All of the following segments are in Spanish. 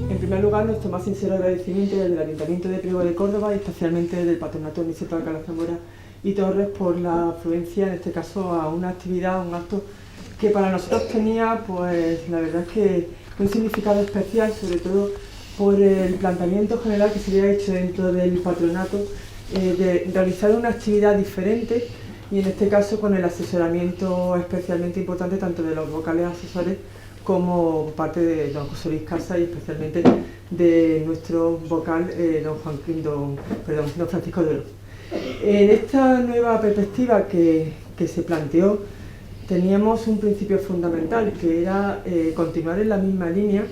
En primer lugar, nuestro más sincero agradecimiento del Ayuntamiento de Priego de Córdoba y especialmente del Patronato Niceto Alcalá Zamora y Torres por la afluencia, en este caso, a una actividad, un acto que para nosotros tenía, pues la verdad es que un significado especial, sobre todo por el planteamiento general que se había hecho dentro del patronato de realizar una actividad diferente y en este caso con el asesoramiento especialmente importante tanto de los vocales asesores como parte de don José Luis Casa y especialmente de nuestro vocal don Francisco de Oro. En esta nueva perspectiva que se planteó teníamos un principio fundamental que era continuar en la misma línea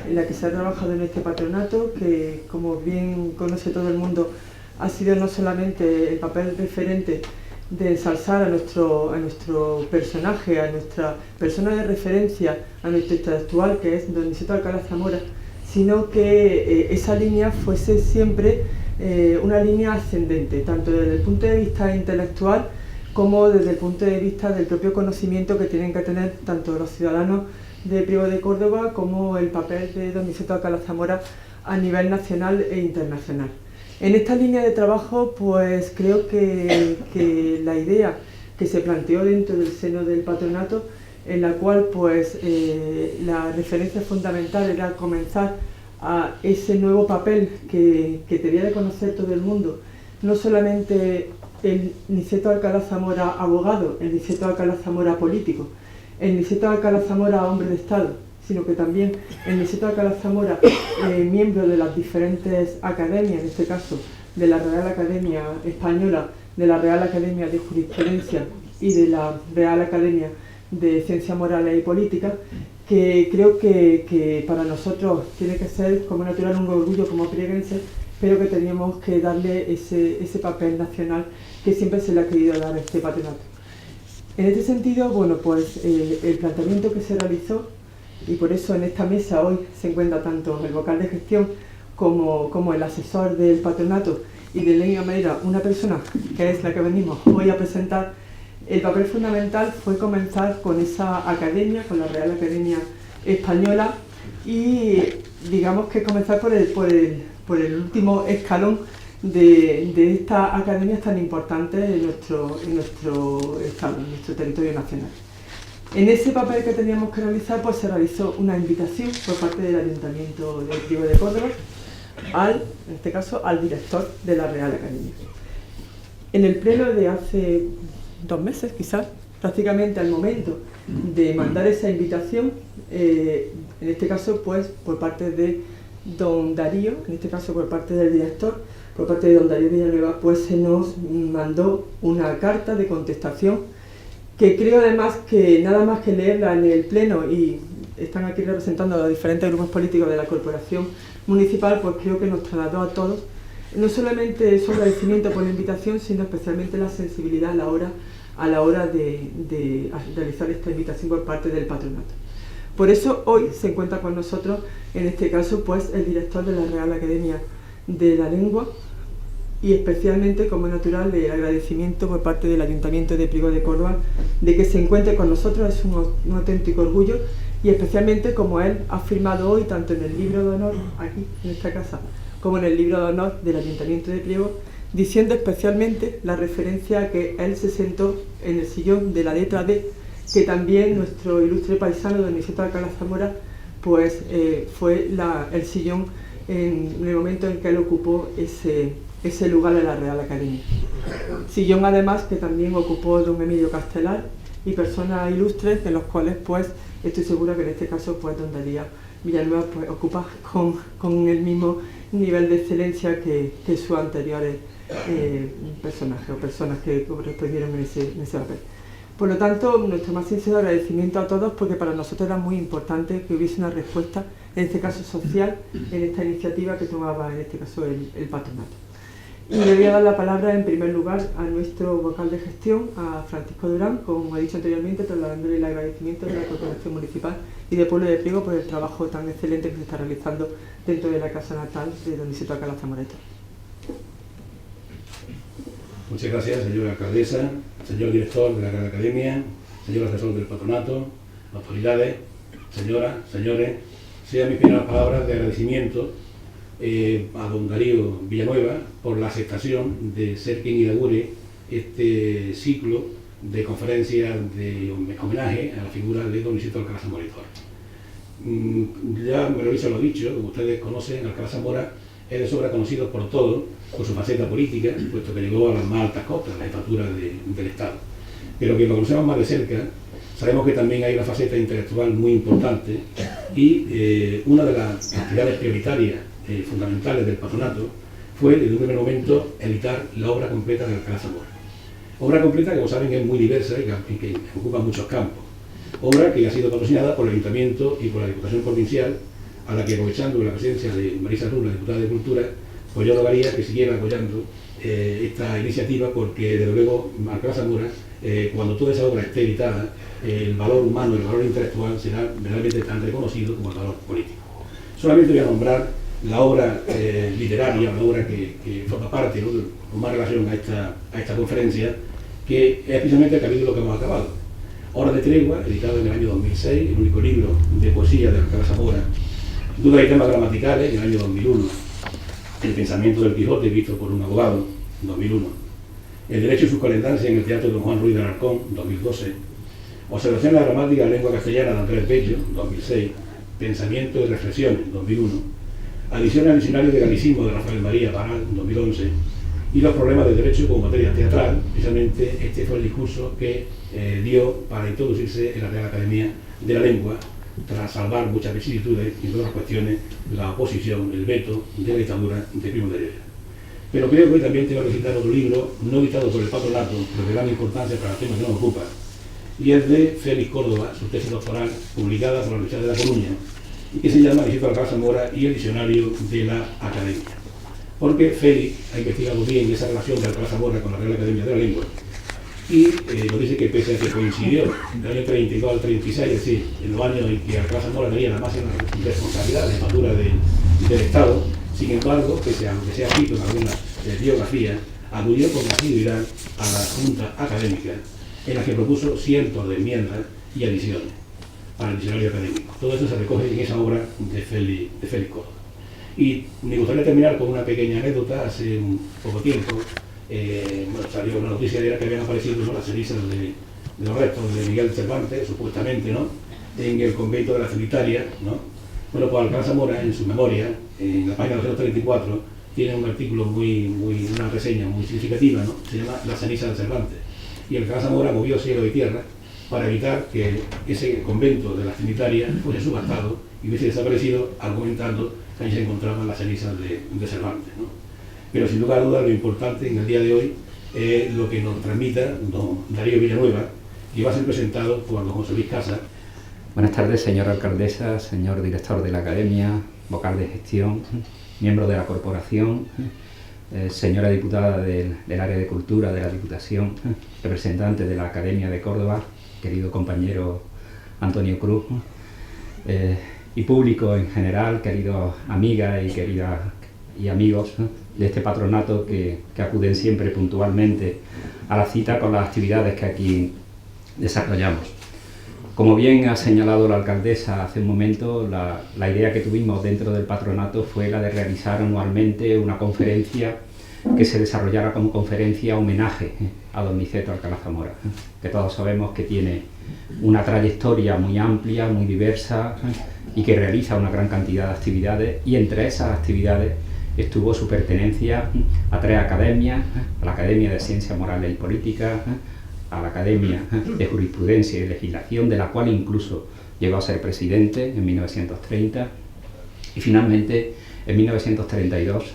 en la que se ha trabajado en este patronato, que como bien conoce todo el mundo ha sido no solamente el papel referente de ensalzar a nuestro personaje, a nuestra persona de referencia, a nuestro intelectual, que es don Niceto Alcalá Zamora, sino que esa línea fuese siempre una línea ascendente, tanto desde el punto de vista intelectual como desde el punto de vista del propio conocimiento que tienen que tener tanto los ciudadanos de Priego de Córdoba como el papel de don Niceto Alcalá Zamora a nivel nacional e internacional. En esta línea de trabajo, pues creo que la idea que se planteó dentro del seno del patronato, en la cual pues la referencia fundamental era comenzar a ese nuevo papel que debía de conocer todo el mundo, no solamente el Niceto Alcalá Zamora abogado, el Niceto Alcalá Zamora político, el Niceto Alcalá Zamora hombre de Estado, sino que también el Niceto Alcalá Zamora miembro de las diferentes academias, en este caso de la Real Academia Española, de la Real Academia de Jurisprudencia y de la Real Academia de Ciencias Morales y Políticas, que creo que para nosotros tiene que ser como natural un orgullo como prieguenses, pero que teníamos que darle ese papel nacional que siempre se le ha querido dar a este patronato. En este sentido, bueno, pues el planteamiento que se realizó, y por eso en esta mesa hoy se encuentra tanto el vocal de gestión como el asesor del patronato y de alguna manera una persona que es la que venimos hoy a presentar, el papel fundamental fue comenzar con esa academia, con la Real Academia Española y digamos que comenzar por el último escalón de estas academias tan importantes en nuestro estado, en nuestro territorio nacional. En ese papel que teníamos que realizar, pues se realizó una invitación por parte del Ayuntamiento de Priego de Córdoba en este caso, al director de la Real Academia. En el pleno de hace 2 meses, quizás, prácticamente al momento de mandar esa invitación, en este caso, pues, por parte de don Darío, en este caso por parte del director, por parte de don Darío Villanueva, pues se nos mandó una carta de contestación que creo además que nada más que leerla en el pleno, y están aquí representando a los diferentes grupos políticos de la corporación municipal, pues creo que nos trasladó a todos no solamente su agradecimiento por la invitación, sino especialmente la sensibilidad a la hora de realizar esta invitación por parte del patronato. Por eso hoy se encuentra con nosotros, en este caso, pues el director de la Real Academia de la Lengua, y especialmente, como es natural, el agradecimiento por parte del Ayuntamiento de Priego de Córdoba de que se encuentre con nosotros. Es un auténtico orgullo, y especialmente como él ha firmado hoy, tanto en el libro de honor, aquí en esta casa, como en el libro de honor del Ayuntamiento de Priego, diciendo especialmente la referencia a que él se sentó en el sillón de la letra D, que también nuestro ilustre paisano, don Niceto Alcalá Zamora, pues fue el sillón en el momento en que él ocupó ese lugar en la Real Academia. Sillón además que también ocupó don Emilio Castelar y personas ilustres, de los cuales pues estoy segura que en este caso pues don Darío Villanueva pues ocupa con el mismo nivel de excelencia que sus anteriores personajes o personas que correspondieron en ese papel. Por lo tanto, nuestro más sincero agradecimiento a todos, porque para nosotros era muy importante que hubiese una respuesta, en este caso social, en esta iniciativa que tomaba en este caso el patronato. Y le voy a dar la palabra en primer lugar a nuestro vocal de gestión, a Francisco Durán, como he dicho anteriormente, trasladándole el agradecimiento de la Corporación Municipal y de Pueblo de Priego por el trabajo tan excelente que se está realizando dentro de la casa natal de donde se toca la zamoreta. Muchas gracias, señora alcaldesa, señor director de la Real Academia, señor asesor del patronato, autoridades, señoras, señores. Sean mis primeras palabras de agradecimiento a don Darío Villanueva por la aceptación de ser quien inaugure este ciclo de conferencias de homenaje a la figura de don Isidro Alcalá Zamora y Torres. Ya me lo he dicho, como ustedes conocen, Alcalá Zamora es de sobra conocido por todos, por su faceta política, puesto que llegó a las más altas cotas, la jefatura del Estado. Pero que lo conocemos más de cerca, sabemos que también hay una faceta intelectual muy importante y una de las actividades prioritarias fundamentales del patronato fue, desde un primer momento, editar la obra completa de Alcalá Zamora. Obra completa que, como saben, es muy diversa y que ocupa muchos campos. Obra que ha sido patrocinada por el Ayuntamiento y por la Diputación Provincial, a la que, aprovechando la presencia de Marisa Ruz, la diputada de Cultura, pues yo rogaría que siguiera apoyando esta iniciativa, porque desde luego Alcalá Zamora, cuando toda esa obra esté editada, el valor humano, el valor intelectual será verdaderamente tan reconocido como el valor político. Solamente voy a nombrar la obra literaria, la obra que forma parte, ¿no?, con más relación a esta conferencia, que es precisamente el capítulo que hemos acabado. Horas de tregua, editado en el año 2006, el único libro de poesía de Alcalá Zamora. Dudas y temas gramaticales, en el año 2001. El pensamiento del Quijote, visto por un abogado, 2001. El derecho y sus colindancias en el Teatro de Don Juan Ruiz de Alarcón, 2012. Observación de la gramática de la lengua castellana de Andrés Bello, 2006. Pensamiento y reflexiones, 2001. Adición al diccionario de galicismo de Rafael María Baral, 2011. Y los problemas del derecho como materia teatral. Precisamente este fue el discurso que dio para introducirse en la Real Academia de la Lengua, tras salvar muchas vicisitudes y, en otras cuestiones, la oposición, el veto de la dictadura de Primo de Rivera. Pero creo que hoy también tengo que citar otro libro, no editado por el patronato, pero de gran importancia para el tema que nos ocupa, y es de Félix Córdoba, su tesis doctoral, publicada por la Universidad de La Coruña, y que se llama Isidro Alcalá Zamora y el diccionario de la Academia. Porque Félix ha investigado bien esa relación de Alcalá Zamora con la Real Academia de la Lengua, y nos dice que, pese a que coincidió del año 32 al 36, es decir, en los años en que Alcalá Zamora tenía la máxima responsabilidad de jefatura del Estado, sin embargo, pese a lo que se ha escrito en algunas biografías, acudió con asiduidad a la Junta Académica, en la que propuso cientos de enmiendas y adiciones para el diccionario académico. Todo eso se recoge en esa obra de Félix Córdoba. Y me gustaría terminar con una pequeña anécdota. Hace un poco tiempo salió una noticia de que habían aparecido, ¿no?, las cenizas de los restos de Miguel de Cervantes, supuestamente, ¿no?, en el convento de la Trinitaria, ¿no? Bueno, pues Alcalá Zamora, en su memoria, en la página 234, tiene un artículo una reseña muy significativa, ¿no?, se llama Las cenizas de Cervantes. Y Alcalá Zamora movió cielo y tierra para evitar que ese convento de la Trinitaria fuese subastado y hubiese desaparecido, argumentando que ahí se encontraban las cenizas de Cervantes, ¿no? Pero sin lugar a dudas, lo importante en el día de hoy es lo que nos transmita don Darío Villanueva, que va a ser presentado por don José Luis Casas. Buenas tardes, señora alcaldesa, señor director de la Academia, vocal de gestión, miembro de la corporación, señora diputada del área de cultura de la Diputación, representante de la Academia de Córdoba, querido compañero Antonio Cruz, y público en general, queridas amigas y amigos de este patronato que acuden siempre puntualmente a la cita con las actividades que aquí desarrollamos. Como bien ha señalado la alcaldesa hace un momento, la idea que tuvimos dentro del patronato fue la de realizar anualmente una conferencia que se desarrollara como conferencia homenaje a don Niceto Alcalá Zamora, que todos sabemos que tiene una trayectoria muy amplia, muy diversa, y que realiza una gran cantidad de actividades, y entre esas actividades estuvo su pertenencia a 3 academias: a la Academia de Ciencias Morales y Políticas, a la Academia de Jurisprudencia y Legislación, de la cual incluso llegó a ser presidente en 1930, y finalmente en 1932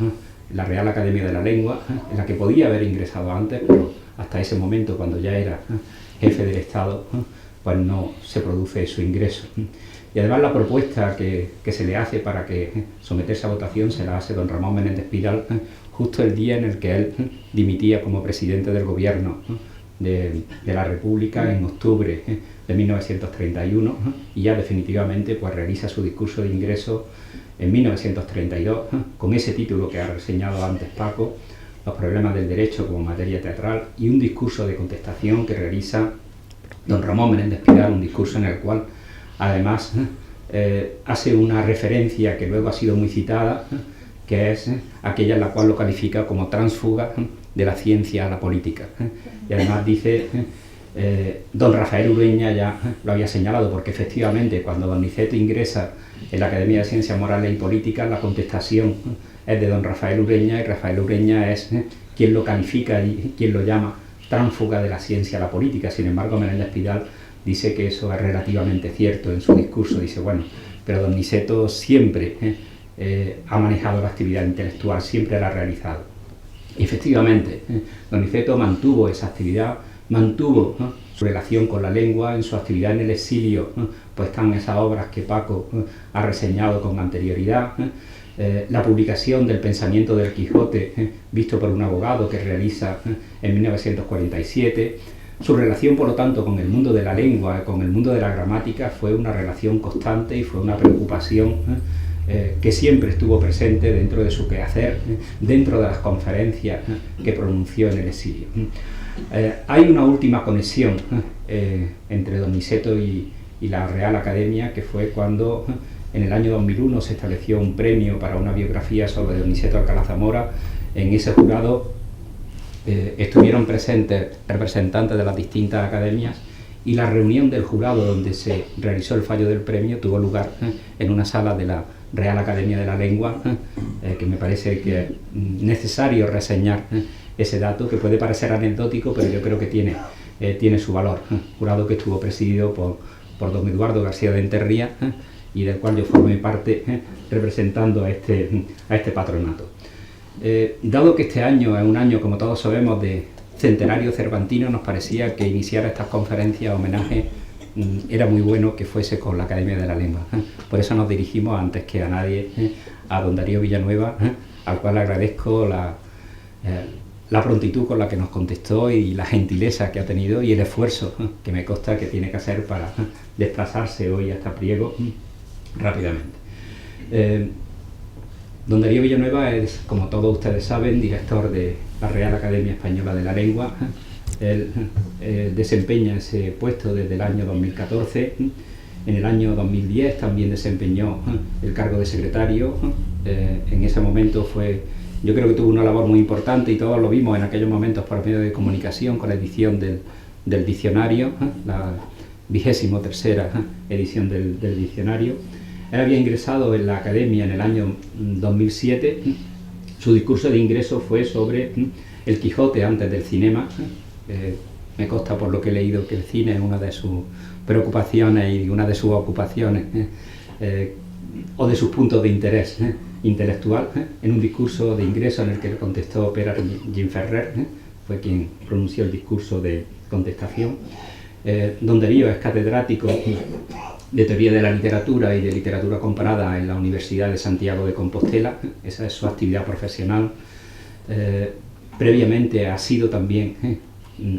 la Real Academia de la Lengua, en la que podía haber ingresado antes, pero hasta ese momento, cuando ya era jefe del Estado, pues no se produce su ingreso. Y además la propuesta que se le hace para que someterse a votación se la hace don Ramón Menéndez Pidal justo el día en el que él dimitía como presidente del gobierno de la República en octubre de 1931, y ya definitivamente pues realiza su discurso de ingreso en 1932, con ese título que ha reseñado antes Paco, Los problemas del derecho como materia teatral, y un discurso de contestación que realiza don Ramón Menéndez Pidal, un discurso en el cual además hace una referencia que luego ha sido muy citada, que es aquella en la cual lo califica como tránsfuga de la ciencia a la política. Y además dice, don Rafael Ureña ya lo había señalado, porque efectivamente cuando don Niceto ingresa en la Academia de Ciencias Morales y Políticas, la contestación es de don Rafael Ureña, y Rafael Ureña es quien lo califica y quien lo llama tránsfuga de la ciencia a la política. Sin embargo, Menéndez Pidal dice que eso es relativamente cierto en su discurso. Dice, bueno, pero don Niceto siempre ha manejado la actividad intelectual, siempre la ha realizado. Y efectivamente, don Niceto mantuvo esa actividad, mantuvo su relación con la lengua. En su actividad en el exilio pues están esas obras que Paco ha reseñado con anterioridad. La publicación del Pensamiento del Quijote, visto por un abogado, que realiza en 1947. Su relación, por lo tanto, con el mundo de la lengua, con el mundo de la gramática, fue una relación constante y fue una preocupación que siempre estuvo presente dentro de su quehacer, dentro de las conferencias que pronunció en el exilio. Hay una última conexión entre don Niceto y la Real Academia, que fue cuando en el año 2001 se estableció un premio para una biografía sobre don Niceto Alcalá Zamora. En ese jurado estuvieron presentes representantes de las distintas academias, y la reunión del jurado donde se realizó el fallo del premio tuvo lugar en una sala de la Real Academia de la Lengua, que me parece que es necesario reseñar ese dato, que puede parecer anecdótico, pero yo creo que tiene su valor. Jurado que estuvo presidido por don Eduardo García de Enterría, y del cual yo formé parte representando a este patronato. Dado que este año es un año, como todos sabemos, de centenario cervantino, nos parecía que iniciar estas conferencias homenaje era muy bueno que fuese con la Academia de la Lengua. Por eso nos dirigimos antes que a nadie a don Darío Villanueva, al cual agradezco la prontitud con la que nos contestó y la gentileza que ha tenido y el esfuerzo que me consta que tiene que hacer para desplazarse hoy hasta Priego rápidamente. Don Darío Villanueva es, como todos ustedes saben, director de la Real Academia Española de la Lengua. Él desempeña ese puesto desde el año 2014. En el año 2010 también desempeñó el cargo de secretario. En ese momento yo creo que tuvo una labor muy importante, y todos lo vimos en aquellos momentos por medio de comunicación, con la edición del diccionario, la 23ª edición del diccionario. Él había ingresado en la Academia en el año 2007. Su discurso de ingreso fue sobre el Quijote antes del cinema. Me consta, por lo que he leído, que el cine es una de sus preocupaciones y una de sus ocupaciones, o de sus puntos de interés intelectual. En un discurso de ingreso en el que le contestó Pere Gimferrer, fue quien pronunció el discurso de contestación. Don Darío es catedrático de Teoría de la Literatura y de Literatura Comparada en la Universidad de Santiago de Compostela. Esa es su actividad profesional. Previamente ha sido también,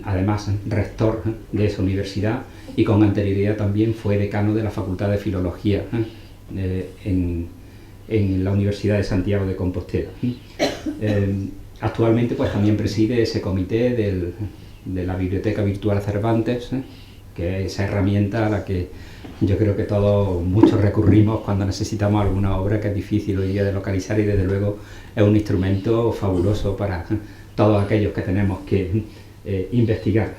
además, rector de esa universidad, y con anterioridad también fue decano de la Facultad de Filología en la Universidad de Santiago de Compostela. Actualmente pues también preside ese comité de la Biblioteca Virtual Cervantes, que es esa herramienta a la que yo creo que muchos recurrimos cuando necesitamos alguna obra que es difícil hoy día de localizar, y desde luego es un instrumento fabuloso para todos aquellos que tenemos que investigar.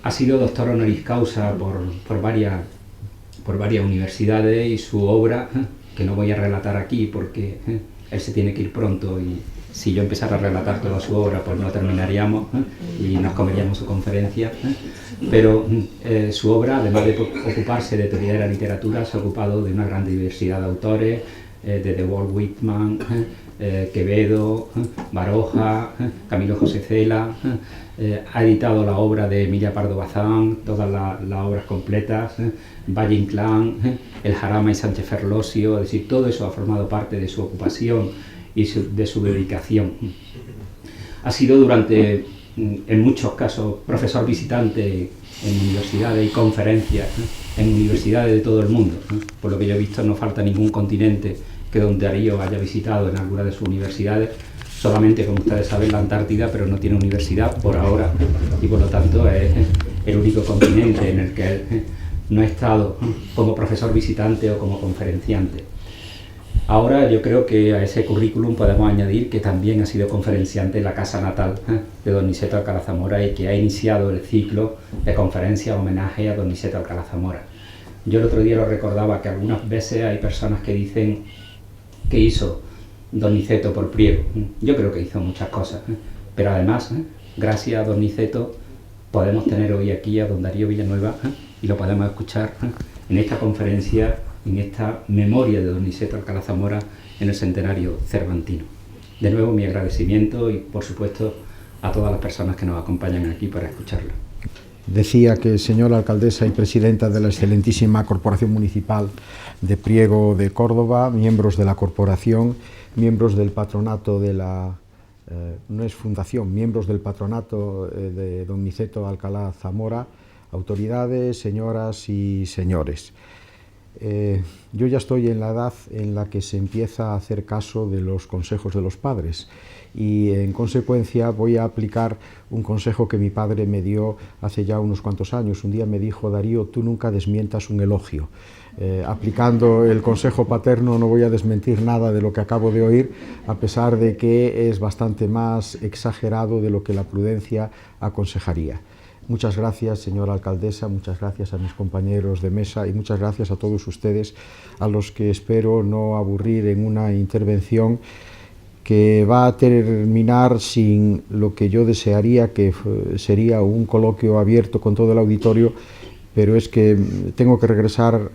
Ha sido doctor honoris causa por varias universidades, y su obra, que no voy a relatar aquí porque él se tiene que ir pronto, y si yo empezara a relatar toda su obra pues no terminaríamos y nos comeríamos su conferencia, pero su obra, además de ocuparse de teoría de la literatura, se ha ocupado de una gran diversidad de autores, desde Walt Whitman, Quevedo, Baroja, Camilo José Cela. Ha editado la obra de Emilia Pardo Bazán, todas las obras completas, Valle Inclán, El Jarama y Sánchez Ferlosio. Es decir, todo eso ha formado parte de su ocupación y de su dedicación. Ha sido durante, en muchos casos, profesor visitante en universidades y conferencias en universidades de todo el mundo, ¿no? Por lo que yo he visto, no falta ningún continente que don Darío haya visitado en alguna de sus universidades. Solamente, como ustedes saben, la Antártida, pero no tiene universidad por ahora, y por lo tanto es el único continente en el que él no ha estado como profesor visitante o como conferenciante. Ahora yo creo que a ese currículum podemos añadir que también ha sido conferenciante en la casa natal de don Niceto Alcalá Zamora, y que ha iniciado el ciclo de conferencias homenaje a don Niceto Alcalá Zamora. Yo el otro día lo recordaba, que algunas veces hay personas que dicen que hizo don Niceto por Priego. Yo creo que hizo muchas cosas, pero además, gracias a don Niceto, podemos tener hoy aquí a don Darío Villanueva, y lo podemos escuchar en esta conferencia, en esta memoria de don Niceto Alcalá Zamora en el centenario cervantino. De nuevo, mi agradecimiento y, por supuesto, a todas las personas que nos acompañan aquí para escucharlo. Decía que, señora alcaldesa y presidenta de la excelentísima Corporación Municipal de Priego de Córdoba, miembros de la corporación, miembros del patronato de la... no es fundación, miembros del patronato de don Niceto Alcalá Zamora, autoridades, señoras y señores. Yo ya estoy en la edad en la que se empieza a hacer caso de los consejos de los padres, y en consecuencia voy a aplicar un consejo que mi padre me dio hace ya unos cuantos años. Un día me dijo: Darío, tú nunca desmientas un elogio. Aplicando el consejo paterno, no voy a desmentir nada de lo que acabo de oír, a pesar de que es bastante más exagerado de lo que la prudencia aconsejaría. Muchas gracias, señora alcaldesa, muchas gracias a mis compañeros de mesa y muchas gracias a todos ustedes, a los que espero no aburrir en una intervención que va a terminar sin lo que yo desearía, que sería un coloquio abierto con todo el auditorio, pero es que tengo que regresar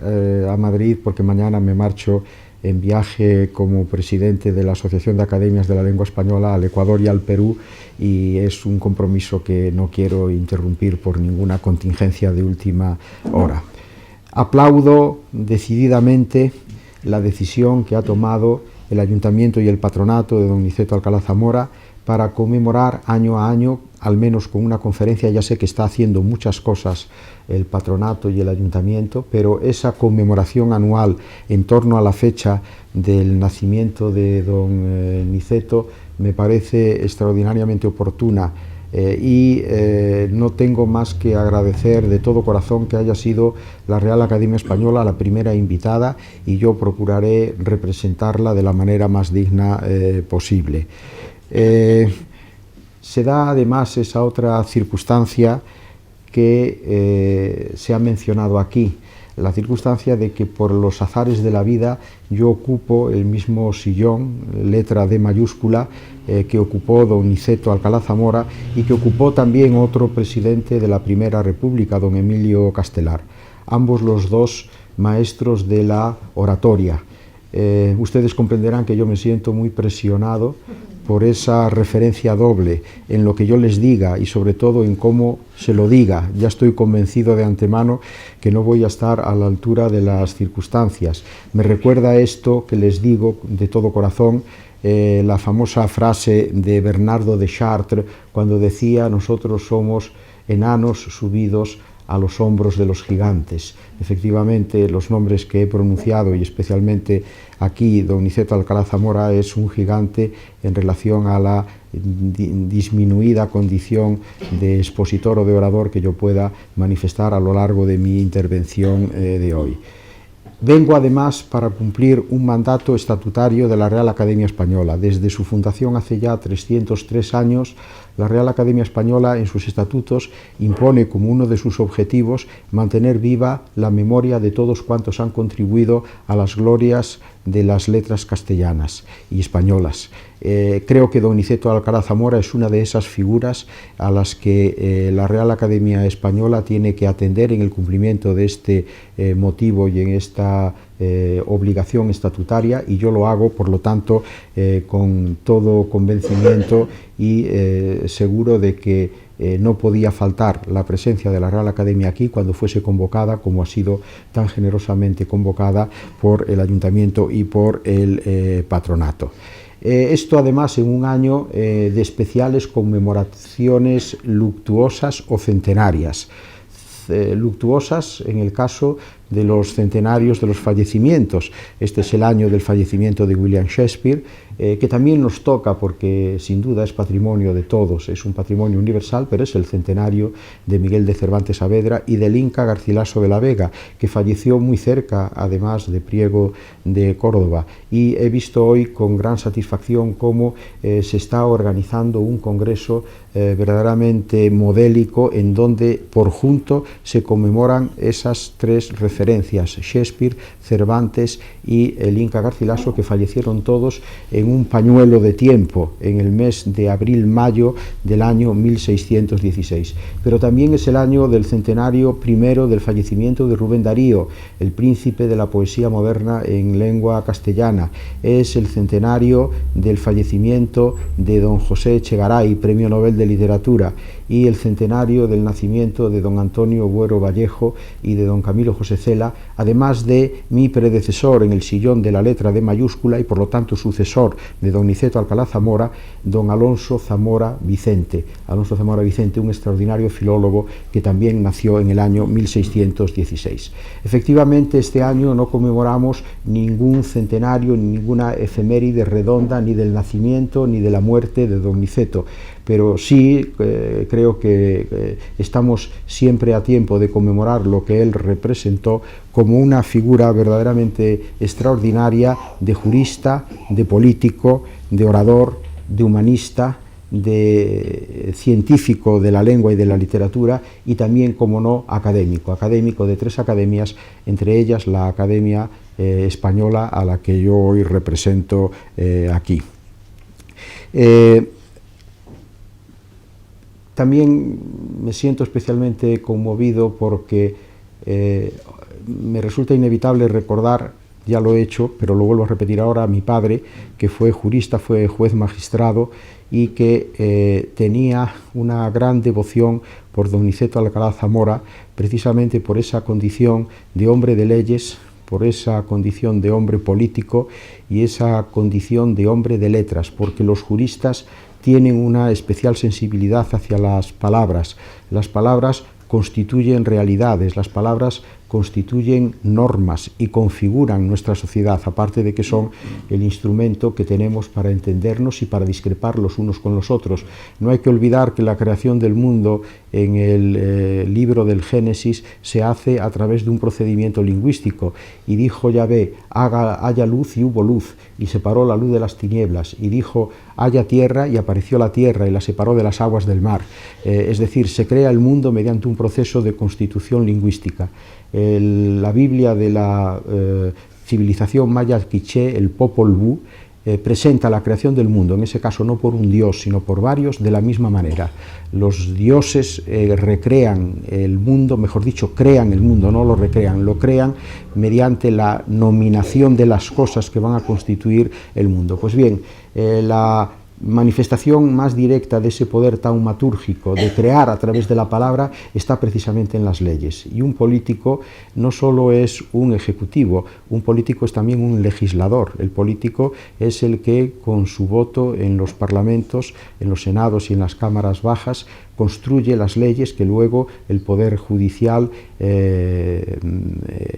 a Madrid porque mañana me marcho en viaje como presidente de la Asociación de Academias de la Lengua Española al Ecuador y al Perú, y es un compromiso que no quiero interrumpir por ninguna contingencia de última hora. Aplaudo decididamente la decisión que ha tomado el Ayuntamiento y el Patronato de don Niceto Alcalá Zamora para conmemorar año a año, al menos con una conferencia. Ya sé que está haciendo muchas cosas el Patronato y el Ayuntamiento, pero esa conmemoración anual en torno a la fecha del nacimiento de don Niceto me parece extraordinariamente oportuna, y no tengo más que agradecer de todo corazón que haya sido la Real Academia Española la primera invitada, y yo procuraré representarla de la manera más digna posible. Se da además esa otra circunstancia que se ha mencionado aquí, la circunstancia de que por los azares de la vida yo ocupo el mismo sillón, letra D mayúscula, que ocupó don Niceto Alcalá Zamora y que ocupó también otro presidente de la Primera República, don Emilio Castelar, ambos los dos maestros de la oratoria. Ustedes comprenderán que yo me siento muy presionado por esa referencia doble en lo que yo les diga y sobre todo en cómo se lo diga. Ya estoy convencido de antemano que no voy a estar a la altura de las circunstancias. Me recuerda esto que les digo de todo corazón, la famosa frase de Bernardo de Chartres cuando decía: nosotros somos enanos subidos a los hombros de los gigantes. Efectivamente, los nombres que he pronunciado, y especialmente aquí don Niceto Alcalá Zamora, es un gigante en relación a la disminuida condición de expositor o de orador que yo pueda manifestar a lo largo de mi intervención de hoy. Vengo además para cumplir un mandato estatutario de la Real Academia Española. Desde su fundación hace ya 303 años, la Real Academia Española en sus estatutos impone como uno de sus objetivos mantener viva la memoria de todos cuantos han contribuido a las glorias de las letras castellanas y españolas. Creo que don Niceto Alcalá Zamora es una de esas figuras a las que la Real Academia Española tiene que atender en el cumplimiento de este motivo y en esta obligación estatutaria, y yo lo hago, por lo tanto, con todo convencimiento y seguro de que no podía faltar la presencia de la Real Academia aquí cuando fuese convocada, como ha sido tan generosamente convocada por el Ayuntamiento y por el Patronato. Esto además en un año de especiales conmemoraciones luctuosas o centenarias. luctuosas en el caso de los centenarios de los fallecimientos. Este es el año del fallecimiento de William Shakespeare, que también nos toca porque sin duda es patrimonio de todos, es un patrimonio universal, pero es el centenario de Miguel de Cervantes Saavedra y del Inca Garcilaso de la Vega, que falleció muy cerca, además, de Priego de Córdoba. Y he visto hoy con gran satisfacción cómo se está organizando un congreso verdaderamente modélico en donde por junto se conmemoran esas tres referencias, Shakespeare, Cervantes y el Inca Garcilaso, que fallecieron todos en un pañuelo de tiempo en el mes de abril-mayo del año 1616. Pero también es el año del centenario primero del fallecimiento de Rubén Darío, el príncipe de la poesía moderna en lengua castellana. Es el centenario del fallecimiento de don José Echegaray, premio Nobel de Literatura, y el centenario del nacimiento de don Antonio Buero Vallejo y de don Camilo José Cela, además de mi predecesor en el sillón de la letra D mayúscula y por lo tanto sucesor de don Niceto Alcalá Zamora, don Alonso Zamora Vicente. Alonso Zamora Vicente, un extraordinario filólogo que también nació en el año 1616. Efectivamente, este año no conmemoramos ningún centenario, ni ninguna efeméride redonda, ni del nacimiento ni de la muerte de don Niceto, pero sí creo que estamos siempre a tiempo de conmemorar lo que él representó como una figura verdaderamente extraordinaria de jurista, de político, de orador, de humanista, de científico de la lengua y de la literatura y también, como no, académico de tres academias, entre ellas la Academia Española a la que yo hoy represento aquí. También me siento especialmente conmovido porque me resulta inevitable recordar, ya lo he hecho, pero lo vuelvo a repetir ahora, a mi padre, que fue jurista, fue juez magistrado y que tenía una gran devoción por don Niceto Alcalá Zamora, precisamente por esa condición de hombre de leyes, por esa condición de hombre político y esa condición de hombre de letras, porque los juristas tienen una especial sensibilidad hacia las palabras. Las palabras constituyen realidades, las palabras constituyen normas y configuran nuestra sociedad, aparte de que son el instrumento que tenemos para entendernos y para discrepar los unos con los otros. No hay que olvidar que la creación del mundo en el libro del Génesis se hace a través de un procedimiento lingüístico, y dijo Yahvé, haya luz, y hubo luz, y separó la luz de las tinieblas, y dijo, haya tierra, y apareció la tierra, y la separó de las aguas del mar. Es decir, se crea el mundo mediante un proceso de constitución lingüística. La Biblia de la civilización maya quiché, el Popol Vuh, presenta la creación del mundo, en ese caso no por un dios, sino por varios, de la misma manera. Los dioses recrean el mundo, mejor dicho, crean el mundo, no lo recrean, lo crean mediante la nominación de las cosas que van a constituir el mundo. Pues bien, la manifestación más directa de ese poder taumatúrgico de crear a través de la palabra está precisamente en las leyes. Y un político no solo es un ejecutivo, un político es también un legislador. El político es el que con su voto en los parlamentos, en los senados y en las cámaras bajas construye las leyes que luego el poder judicial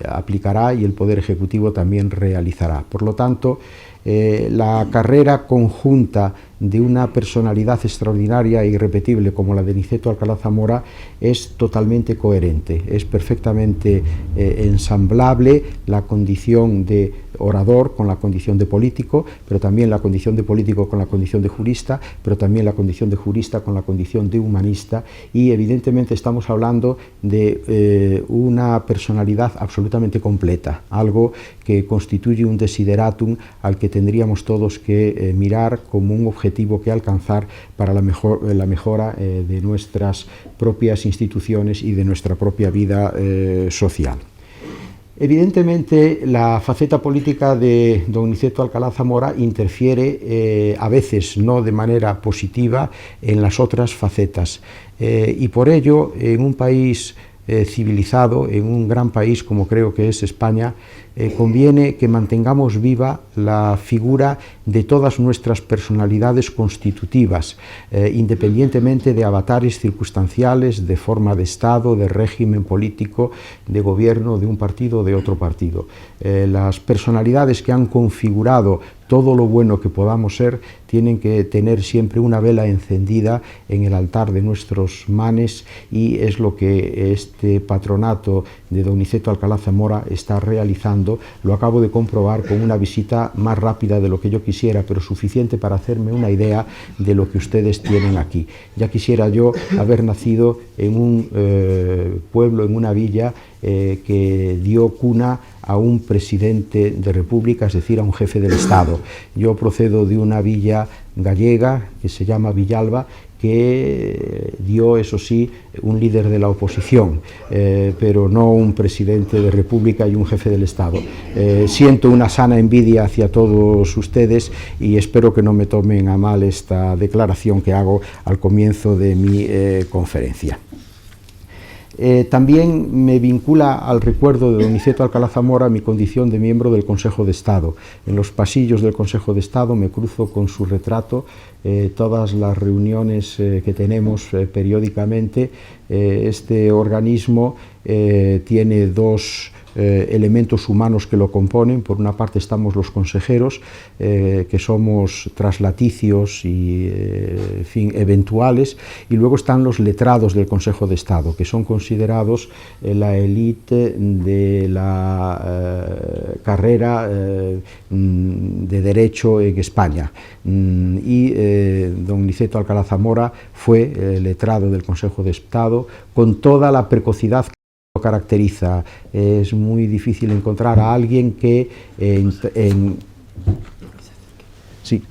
aplicará y el poder ejecutivo también realizará. Por lo tanto, la carrera conjunta de una personalidad extraordinaria e irrepetible como la de Niceto Alcalá Zamora es totalmente coherente, es perfectamente ensamblable la condición de orador con la condición de político, pero también la condición de político con la condición de jurista, pero también la condición de jurista con la condición de humanista, y evidentemente estamos hablando de una personalidad absolutamente completa, algo que constituye un desideratum al que tendríamos todos que mirar como un objetivo que alcanzar para la mejora de nuestras propias instituciones y de nuestra propia vida social. Evidentemente, la faceta política de don Niceto Alcalá Zamora interfiere a veces, no de manera positiva, en las otras facetas. Y por ello, en un país civilizado, en un gran país como creo que es España, conviene que mantengamos viva la figura de todas nuestras personalidades constitutivas, independientemente de avatares circunstanciales, de forma de Estado, de régimen político, de gobierno, de un partido o de otro partido. Las personalidades que han configurado todo lo bueno que podamos ser tienen que tener siempre una vela encendida en el altar de nuestros manes, y es lo que este patronato de don Niceto Alcalá Zamora está realizando. Lo acabo de comprobar con una visita más rápida de lo que yo quisiera, pero suficiente para hacerme una idea de lo que ustedes tienen aquí. Ya quisiera yo haber nacido en un pueblo, en una villa que dio cuna a un presidente de república, es decir, a un jefe del Estado. Yo procedo de una villa gallega que se llama Villalba, que dio, eso sí, un líder de la oposición, pero no un presidente de república y un jefe del Estado. Siento una sana envidia hacia todos ustedes y espero que no me tomen a mal esta declaración que hago al comienzo de mi conferencia. También me vincula al recuerdo de don Niceto Alcalá Zamora mi condición de miembro del Consejo de Estado. En los pasillos del Consejo de Estado me cruzo con su retrato, todas las reuniones que tenemos periódicamente. Este organismo tiene dos elementos humanos que lo componen. Por una parte estamos los consejeros, que somos traslaticios y en fin, eventuales, y luego están los letrados del Consejo de Estado, que son considerados la élite de la carrera de Derecho en España. Y don Niceto Alcalá Zamora fue letrado del Consejo de Estado con toda la precocidad que lo caracteriza. Es muy difícil encontrar a alguien que sí,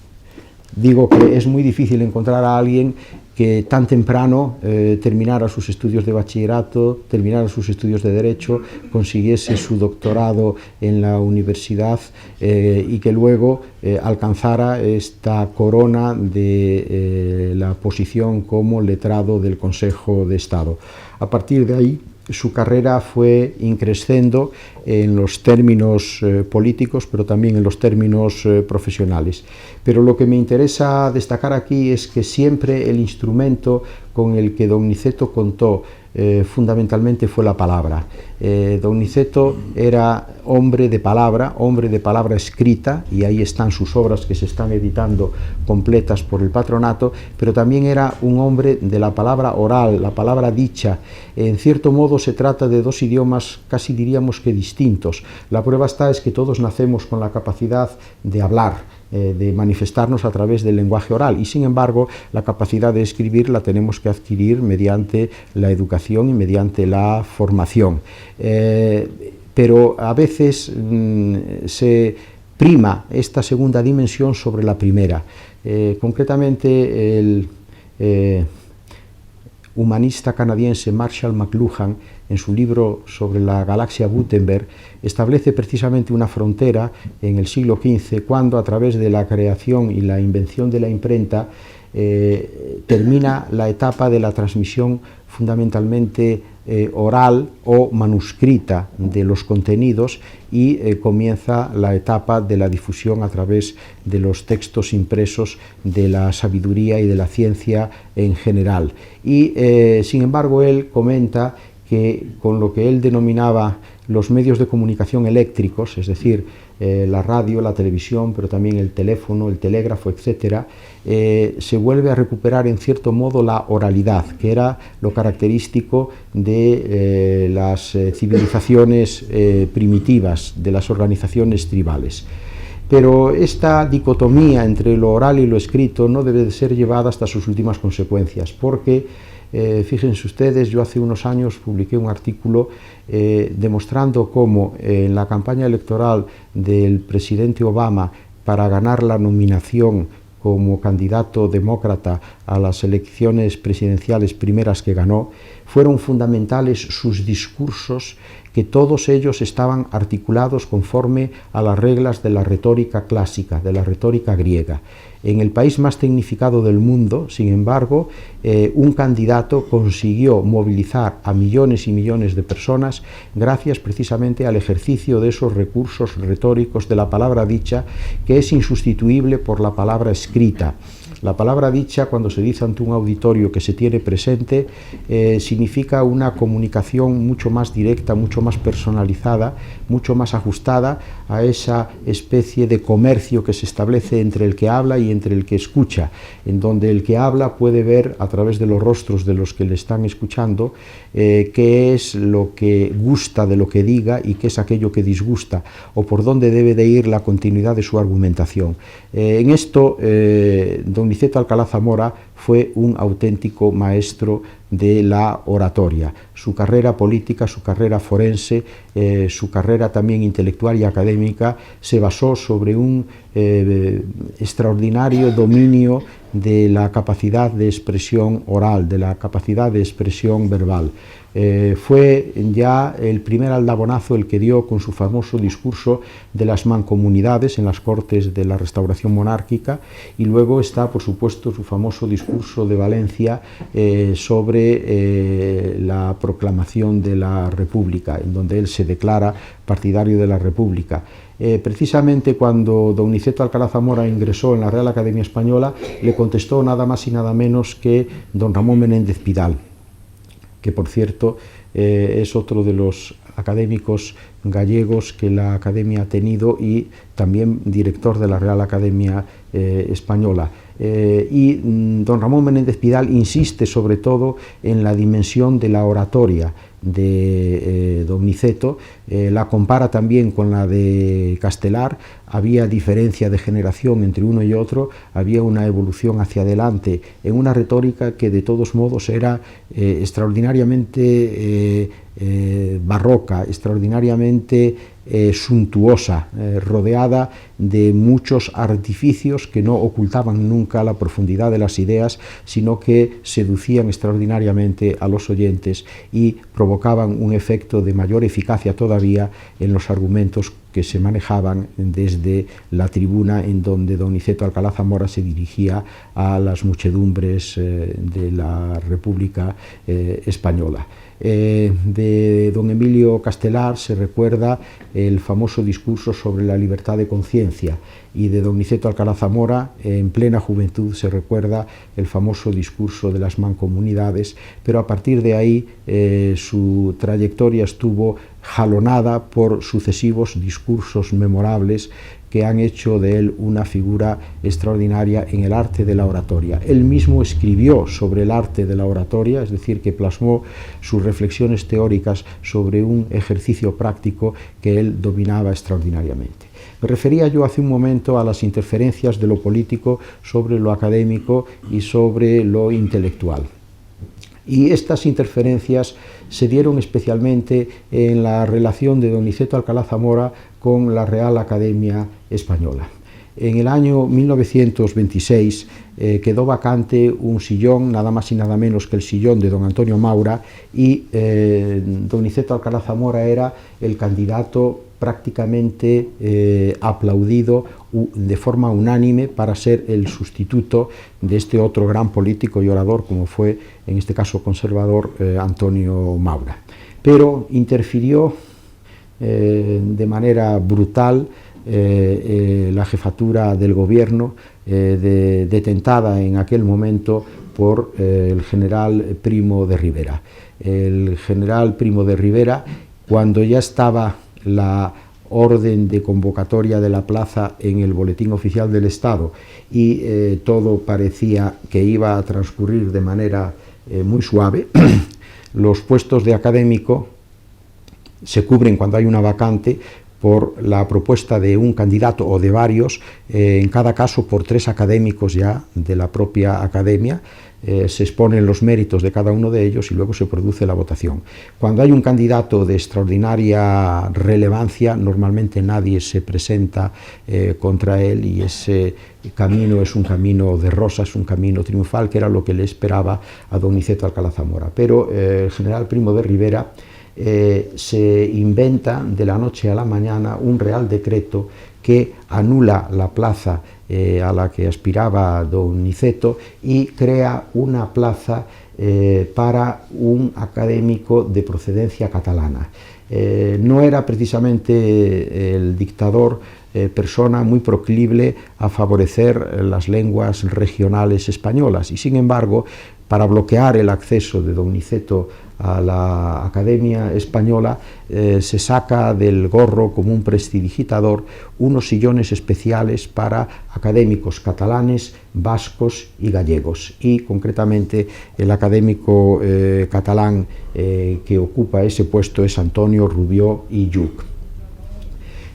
digo que es muy difícil encontrar a alguien que tan temprano terminara sus estudios de bachillerato, terminara sus estudios de Derecho, consiguiese su doctorado en la universidad y que luego alcanzara esta corona de la posición como letrado del Consejo de Estado. A partir de ahí, su carrera fue increscendo en los términos políticos, pero también en los términos profesionales. Pero lo que me interesa destacar aquí es que siempre el instrumento con el que don Niceto contó fundamentalmente fue la palabra. Don Niceto era hombre de palabra escrita, y ahí están sus obras que se están editando completas por el patronato, pero también era un hombre de la palabra oral, la palabra dicha. En cierto modo se trata de dos idiomas casi diríamos que distintos. La prueba es que todos nacemos con la capacidad de hablar, de manifestarnos a través del lenguaje oral, y sin embargo la capacidad de escribir la tenemos que adquirir mediante la educación y mediante la formación. Pero a veces se prima esta segunda dimensión sobre la primera. Concretamente el humanista canadiense Marshall McLuhan, en su libro sobre la galaxia Gutenberg, establece precisamente una frontera en el siglo XV, cuando a través de la creación y la invención de la imprenta termina la etapa de la transmisión fundamentalmente oral o manuscrita de los contenidos, y comienza la etapa de la difusión a través de los textos impresos de la sabiduría y de la ciencia en general. Y sin embargo él comenta que con lo que él denominaba los medios de comunicación eléctricos, es decir, la radio, la televisión, pero también el teléfono, el telégrafo, etc., se vuelve a recuperar en cierto modo la oralidad, que era lo característico de las civilizaciones primitivas, de las organizaciones tribales. Pero esta dicotomía entre lo oral y lo escrito no debe de ser llevada hasta sus últimas consecuencias, porque fíjense ustedes, yo hace unos años publiqué un artículo demostrando cómo en la campaña electoral del presidente Obama para ganar la nominación como candidato demócrata a las elecciones presidenciales primeras que ganó, fueron fundamentales sus discursos, que todos ellos estaban articulados conforme a las reglas de la retórica clásica, de la retórica griega. En el país más tecnificado del mundo, sin embargo, un candidato consiguió movilizar a millones y millones de personas gracias precisamente al ejercicio de esos recursos retóricos de la palabra dicha, que es insustituible por la palabra escrita. La palabra dicha, cuando se dice ante un auditorio que se tiene presente, significa una comunicación mucho más directa, mucho más personalizada, mucho más ajustada a esa especie de comercio que se establece entre el que habla y entre el que escucha, en donde el que habla puede ver a través de los rostros de los que le están escuchando qué es lo que gusta de lo que diga y qué es aquello que disgusta, o por dónde debe de ir la continuidad de su argumentación. En esto, don Niceto Alcalá Zamora fue un auténtico maestro de la oratoria. Su carrera política, su carrera forense, su carrera también intelectual y académica se basó sobre un extraordinario dominio de la capacidad de expresión oral, de la capacidad de expresión verbal. Fue ya el primer aldabonazo el que dio con su famoso discurso de las mancomunidades en las Cortes de la Restauración monárquica, y luego está, por supuesto, su famoso discurso de Valencia sobre la proclamación de la República, en donde él se declara partidario de la República. Precisamente cuando don Niceto Alcalá Zamora ingresó en la Real Academia Española, le contestó nada más y nada menos que don Ramón Menéndez Pidal, que por cierto es otro de los académicos gallegos que la Academia ha tenido y también director de la Real Academia Española. Y don Ramón Menéndez Pidal insiste sobre todo en la dimensión de la oratoria de don Niceto, la compara también con la de Castelar. Había diferencia de generación entre uno y otro, había una evolución hacia adelante en una retórica que de todos modos era extraordinariamente barroca, extraordinariamente suntuosa, rodeada de muchos artificios que no ocultaban nunca la profundidad de las ideas, sino que seducían extraordinariamente a los oyentes y provocaban un efecto de mayor eficacia todavía en los argumentos que se manejaban desde la tribuna en donde don Niceto Alcalá Zamora se dirigía a las muchedumbres de la República Española. De don Emilio Castelar se recuerda el famoso discurso sobre la libertad de conciencia, y de don Niceto Alcalá Zamora en plena juventud se recuerda el famoso discurso de las mancomunidades, pero a partir de ahí su trayectoria estuvo jalonada por sucesivos discursos memorables que han hecho de él una figura extraordinaria en el arte de la oratoria. Él mismo escribió sobre el arte de la oratoria, es decir, que plasmó sus reflexiones teóricas sobre un ejercicio práctico que él dominaba extraordinariamente. Me refería yo hace un momento a las interferencias de lo político sobre lo académico y sobre lo intelectual. Y estas interferencias se dieron especialmente en la relación de don Niceto Alcalá Zamora con la Real Academia Española. En el año 1926 quedó vacante un sillón, nada más y nada menos que el sillón de don Antonio Maura, y don Niceto Alcalá Zamora era el candidato prácticamente aplaudido de forma unánime para ser el sustituto de este otro gran político y orador, como fue en este caso conservador Antonio Maura. Pero interfirió de manera brutal la jefatura del gobierno, detentada en aquel momento por el general Primo de Rivera. El general Primo de Rivera, cuando ya estaba la orden de convocatoria de la plaza en el Boletín Oficial del Estado y todo parecía que iba a transcurrir de manera muy suave, los puestos de académico se cubren cuando hay una vacante por la propuesta de un candidato o de varios, en cada caso por 3 académicos ya de la propia academia. Se exponen los méritos de cada uno de ellos y luego se produce la votación. Cuando hay un candidato de extraordinaria relevancia, normalmente nadie se presenta contra él, y ese camino es un camino de rosas, un camino triunfal, que era lo que le esperaba a don Niceto Alcalá Zamora. Pero el general Primo de Rivera se inventa de la noche a la mañana un real decreto que anula la plaza a la que aspiraba don Niceto, y crea una plaza para un académico de procedencia catalana. No era precisamente el dictador persona muy proclive a favorecer las lenguas regionales españolas, y sin embargo, para bloquear el acceso de don Niceto a la Academia Española, se saca del gorro como un prestidigitador unos sillones especiales para académicos catalanes, vascos y gallegos, y concretamente el académico catalán que ocupa ese puesto es Antonio Rubió y Lluch.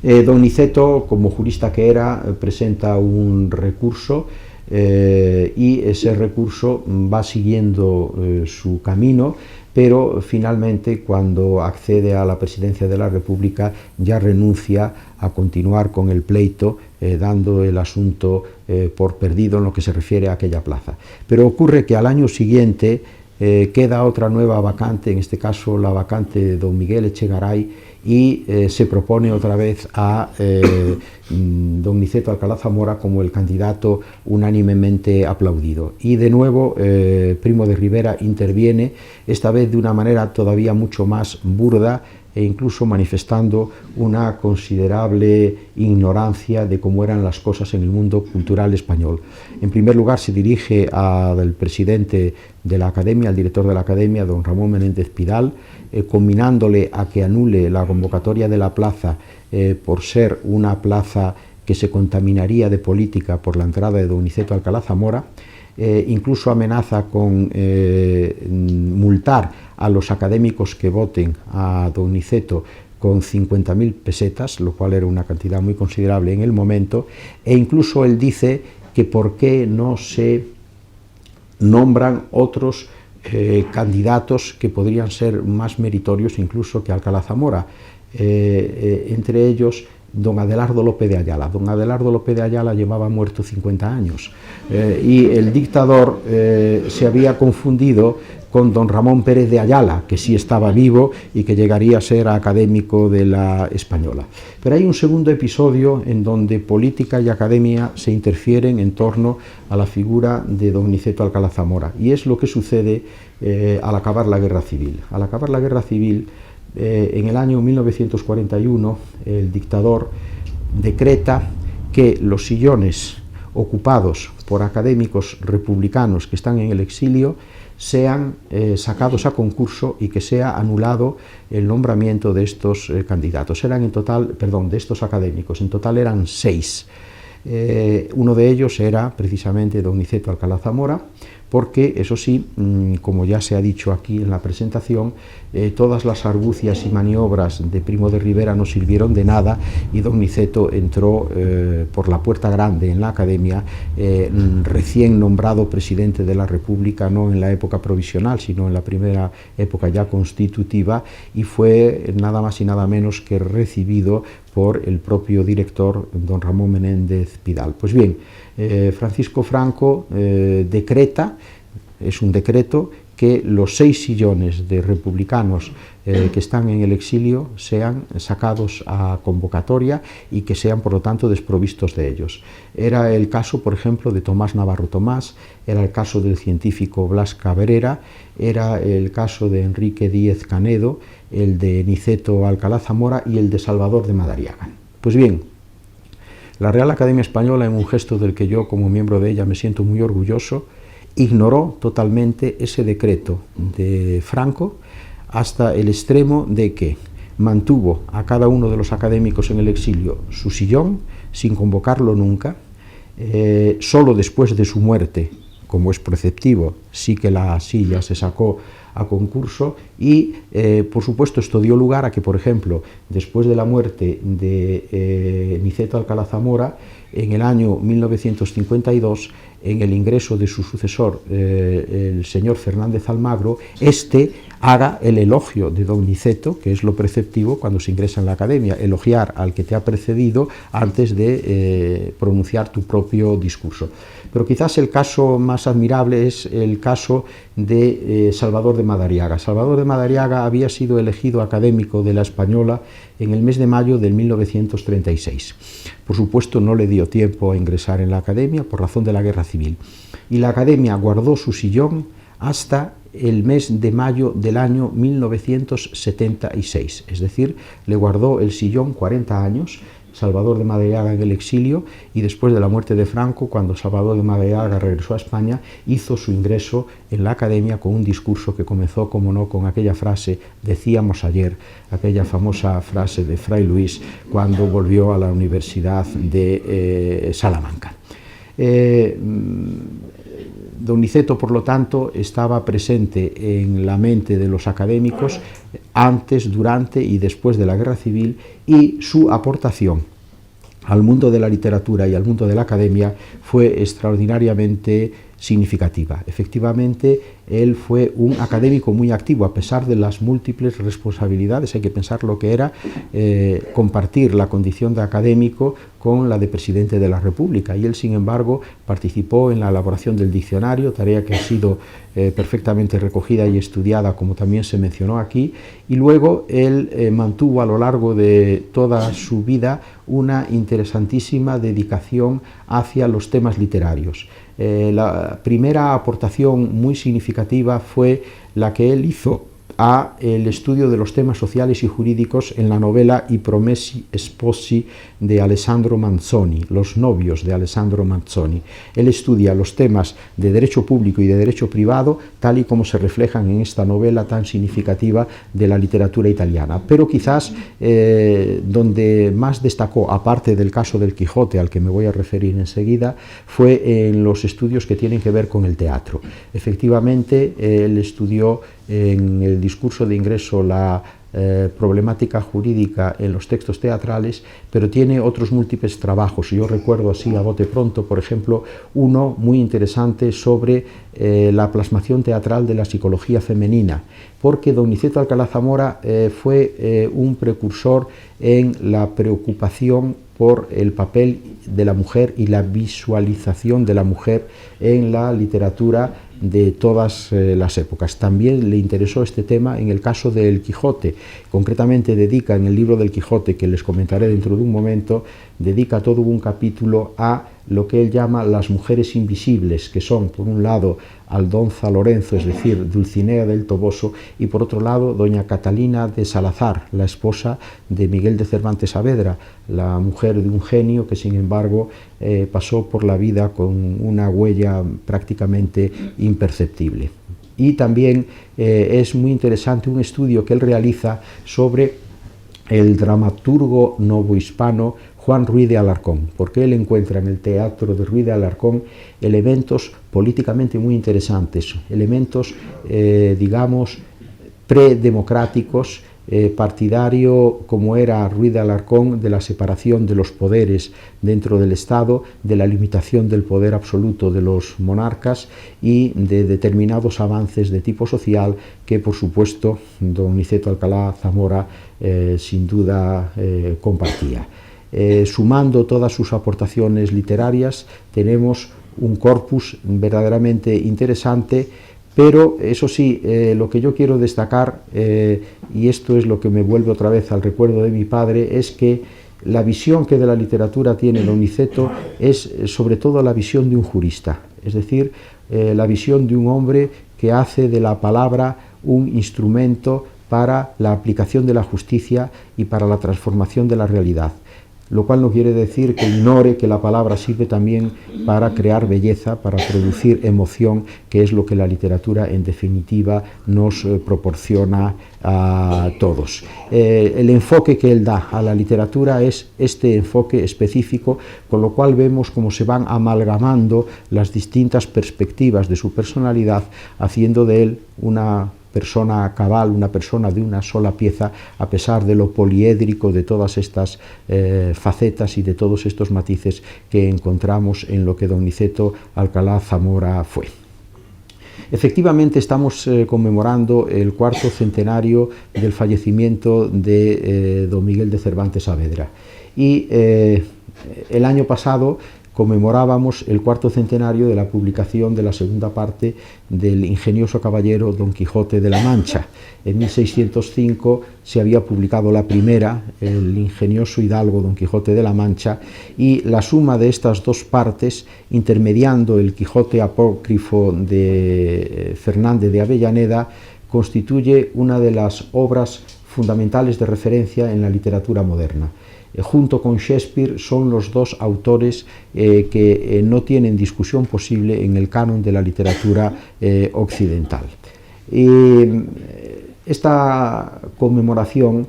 Don Niceto, como jurista que era, presenta un recurso y ese recurso va siguiendo su camino, pero finalmente, cuando accede a la presidencia de la República, ya renuncia a continuar con el pleito, dando el asunto por perdido en lo que se refiere a aquella plaza. Pero ocurre que al año siguiente queda otra nueva vacante, en este caso la vacante de don Miguel Echegaray, y se propone otra vez a don Niceto Alcalá Zamora como el candidato unánimemente aplaudido. Y de nuevo Primo de Rivera interviene, esta vez de una manera todavía mucho más burda, e incluso manifestando una considerable ignorancia de cómo eran las cosas en el mundo cultural español. En primer lugar, se dirige al presidente de la Academia, al director de la Academia, don Ramón Menéndez Pidal, combinándole a que anule la convocatoria de la plaza por ser una plaza que se contaminaría de política por la entrada de don Niceto Alcalá Zamora. Incluso amenaza con multar a los académicos que voten a don Niceto con 50.000 pesetas, lo cual era una cantidad muy considerable en el momento, e incluso él dice que por qué no se nombran otros candidatos que podrían ser más meritorios incluso que Alcalá Zamora, entre ellos don Adelardo López de Ayala. Don Adelardo López de Ayala llevaba muerto 50 años y el dictador se había confundido con don Ramón Pérez de Ayala, que sí estaba vivo y que llegaría a ser académico de la Española. Pero hay un segundo episodio en donde política y academia se interfieren en torno a la figura de don Niceto Alcalá Zamora, y es lo que sucede al acabar la Guerra Civil. Al acabar la Guerra Civil, en el año 1941, el dictador decreta que los sillones ocupados por académicos republicanos que están en el exilio sean sacados a concurso y que sea anulado el nombramiento de estos candidatos. Eran en total, perdón, de estos académicos, en total eran 6. Uno de ellos era precisamente don Niceto Alcalá Zamora, porque, eso sí, como ya se ha dicho aquí en la presentación, todas las argucias y maniobras de Primo de Rivera no sirvieron de nada, y don Niceto entró por la puerta grande en la Academia, recién nombrado presidente de la República, no en la época provisional, sino en la primera época ya constitutiva, y fue nada más y nada menos que recibido por el propio director, don Ramón Menéndez Pidal. Pues bien, Francisco Franco decreta, es un decreto, que los 6 sillones de republicanos que están en el exilio sean sacados a convocatoria y que sean, por lo tanto, desprovistos de ellos. Era el caso, por ejemplo, de Tomás Navarro Tomás, era el caso del científico Blas Cabrera, era el caso de Enrique Díez Canedo, el de Niceto Alcalá Zamora y el de Salvador de Madariaga. Pues bien, la Real Academia Española, en un gesto del que yo, como miembro de ella, me siento muy orgulloso, ignoró totalmente ese decreto de Franco hasta el extremo de que mantuvo a cada uno de los académicos en el exilio su sillón sin convocarlo nunca. Solo después de su muerte, como es preceptivo, sí que la silla se sacó a concurso, y por supuesto esto dio lugar a que, por ejemplo, después de la muerte de Niceto Alcalá Zamora, en el año 1952, en el ingreso de su sucesor, el señor Fernández Almagro, haga el elogio de don Niceto, que es lo preceptivo cuando se ingresa en la Academia, elogiar al que te ha precedido antes de pronunciar tu propio discurso. pero quizás el caso más admirable es el caso de Salvador de Madariaga. Salvador de Madariaga había sido elegido académico de la Española en el mes de mayo de 1936. Por supuesto, no le dio tiempo a ingresar en la academia por razón de la guerra civil, y la academia guardó su sillón hasta el mes de mayo del año 1976, es decir, le guardó el sillón 40 años, Salvador de Madariaga en el exilio, y después de la muerte de Franco, cuando Salvador de Madariaga regresó a España, hizo su ingreso en la academia con un discurso que comenzó, como no, con aquella frase, decíamos ayer, aquella famosa frase de Fray Luis cuando volvió a la Universidad de Salamanca. Don Niceto, por lo tanto, estaba presente en la mente de los académicos antes, durante y después de la Guerra Civil, y su aportación al mundo de la literatura y al mundo de la academia fue extraordinariamente significativa. Efectivamente, él fue un académico muy activo, a pesar de las múltiples responsabilidades. Hay que pensar lo que era compartir la condición de académico con la de presidente de la República, y él, sin embargo, participó en la elaboración del diccionario, tarea que ha sido perfectamente recogida y estudiada, como también se mencionó aquí, y luego él mantuvo a lo largo de toda su vida una interesantísima dedicación hacia los temas literarios. La primera aportación muy significativa fue la que él hizo a el estudio de los temas sociales y jurídicos en la novela I Promessi Sposi de Alessandro Manzoni, Los novios de Alessandro Manzoni. Él estudia los temas de derecho público y de derecho privado tal y como se reflejan en esta novela tan significativa de la literatura italiana. Pero quizás donde más destacó, aparte del caso del Quijote, al que me voy a referir enseguida, fue en los estudios que tienen que ver con el teatro. Efectivamente, él estudió en el discurso de ingreso la problemática jurídica en los textos teatrales, pero tiene otros múltiples trabajos. Yo recuerdo así a bote pronto, por ejemplo, uno muy interesante sobre la plasmación teatral de la psicología femenina, porque don Niceto Alcalá Zamora fue un precursor en la preocupación por el papel de la mujer y la visualización de la mujer en la literatura de todas las épocas. También le interesó este tema en el caso del Quijote. Concretamente dedica en el libro del Quijote, que les comentaré dentro de un momento, dedica todo un capítulo a lo que él llama las mujeres invisibles, que son, por un lado, Aldonza Lorenzo, es decir, Dulcinea del Toboso, y por otro lado, doña Catalina de Salazar, la esposa de Miguel de Cervantes Saavedra, la mujer de un genio que, sin embargo, pasó por la vida con una huella prácticamente imperceptible. Y también es muy interesante un estudio que él realiza sobre el dramaturgo novohispano Juan Ruiz de Alarcón, porque él encuentra en el teatro de Ruiz de Alarcón elementos políticamente muy interesantes, elementos, digamos, predemocráticos, partidario, como era Ruiz de Alarcón, de la separación de los poderes dentro del Estado, de la limitación del poder absoluto de los monarcas y de determinados avances de tipo social que, por supuesto, don Niceto Alcalá Zamora sin duda compartía. Sumando todas sus aportaciones literarias, tenemos un corpus verdaderamente interesante, pero eso sí, lo que yo quiero destacar, y esto es lo que me vuelve otra vez al recuerdo de mi padre, es que la visión que de la literatura tiene don Niceto es sobre todo la visión de un jurista, es decir, la visión de un hombre que hace de la palabra un instrumento para la aplicación de la justicia y para la transformación de la realidad. Lo cual no quiere decir que ignore que la palabra sirve también para crear belleza, para producir emoción, que es lo que la literatura en definitiva nos proporciona a todos. El enfoque que él da a la literatura es este enfoque específico, con lo cual vemos cómo se van amalgamando las distintas perspectivas de su personalidad, haciendo de él una persona cabal, una persona de una sola pieza, a pesar de lo poliédrico de todas estas facetas y de todos estos matices que encontramos en lo que don Niceto Alcalá Zamora fue. Efectivamente, estamos conmemorando el 4º centenario del fallecimiento de don Miguel de Cervantes Saavedra, y el año pasado conmemorábamos el 4º centenario de la publicación de la segunda parte del ingenioso caballero Don Quijote de la Mancha. En 1605 se había publicado la primera, el ingenioso hidalgo Don Quijote de la Mancha, y la suma de estas dos partes, intermediando el Quijote apócrifo de Fernández de Avellaneda, constituye una de las obras fundamentales de referencia en la literatura moderna. Junto con Shakespeare son los dos autores que no tienen discusión posible en el canon de la literatura occidental. Esta conmemoración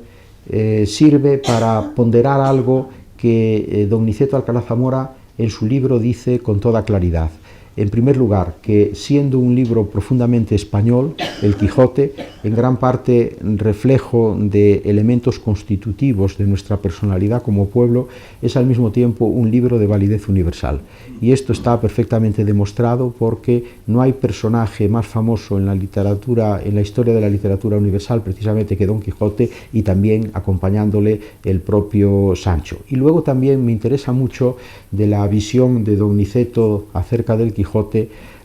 sirve para ponderar algo que don Niceto Alcalá Zamora en su libro dice con toda claridad. En primer lugar, que siendo un libro profundamente español, El Quijote, en gran parte reflejo de elementos constitutivos de nuestra personalidad como pueblo, es al mismo tiempo un libro de validez universal. Y esto está perfectamente demostrado porque no hay personaje más famoso en la literatura, en la historia de la literatura universal, precisamente que Don Quijote, y también acompañándole el propio Sancho. Y luego también me interesa mucho de la visión de don Niceto acerca del Quijote,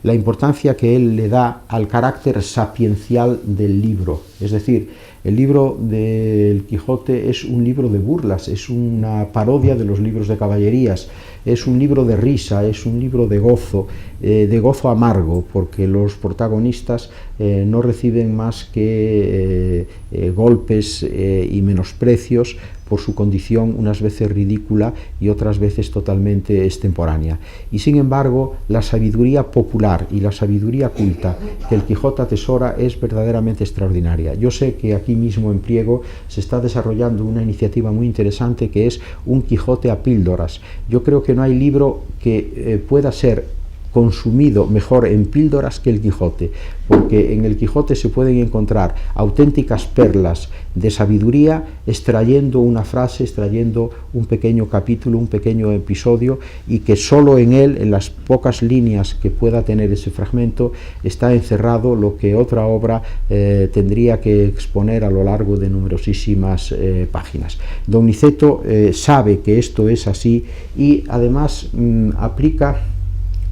la importancia que él le da al carácter sapiencial del libro. Es decir, el libro del Quijote es un libro de burlas, es una parodia de los libros de caballerías, es un libro de risa, es un libro de gozo amargo, porque los protagonistas no reciben más que golpes y menosprecios por su condición unas veces ridícula y otras veces totalmente extemporánea. Y sin embargo, la sabiduría popular y la sabiduría culta que el Quijote atesora es verdaderamente extraordinaria. Yo sé que aquí mismo en Priego se está desarrollando una iniciativa muy interesante que es un Quijote a píldoras. Yo creo que no hay libro que pueda ser consumido mejor en píldoras que el Quijote, porque en el Quijote se pueden encontrar auténticas perlas de sabiduría, extrayendo una frase, extrayendo un pequeño capítulo, un pequeño episodio, y que solo en él, en las pocas líneas que pueda tener ese fragmento, está encerrado lo que otra obra tendría que exponer a lo largo de numerosísimas páginas. Don Niceto sabe que esto es así y además aplica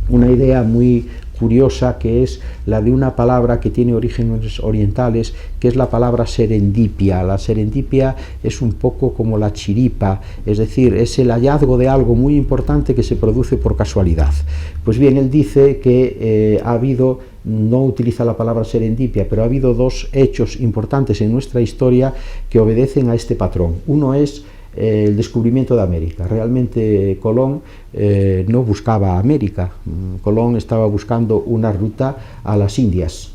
una idea muy curiosa, que es la de una palabra que tiene orígenes orientales, que es la palabra serendipia. La serendipia es un poco como la chiripa, es decir, es el hallazgo de algo muy importante que se produce por casualidad. Pues bien, él dice que ha habido, no utiliza la palabra serendipia, pero ha habido dos hechos importantes en nuestra historia que obedecen a este patrón. Uno es el descubrimiento de América. Realmente Colón no buscaba América. Colón estaba buscando una ruta a las Indias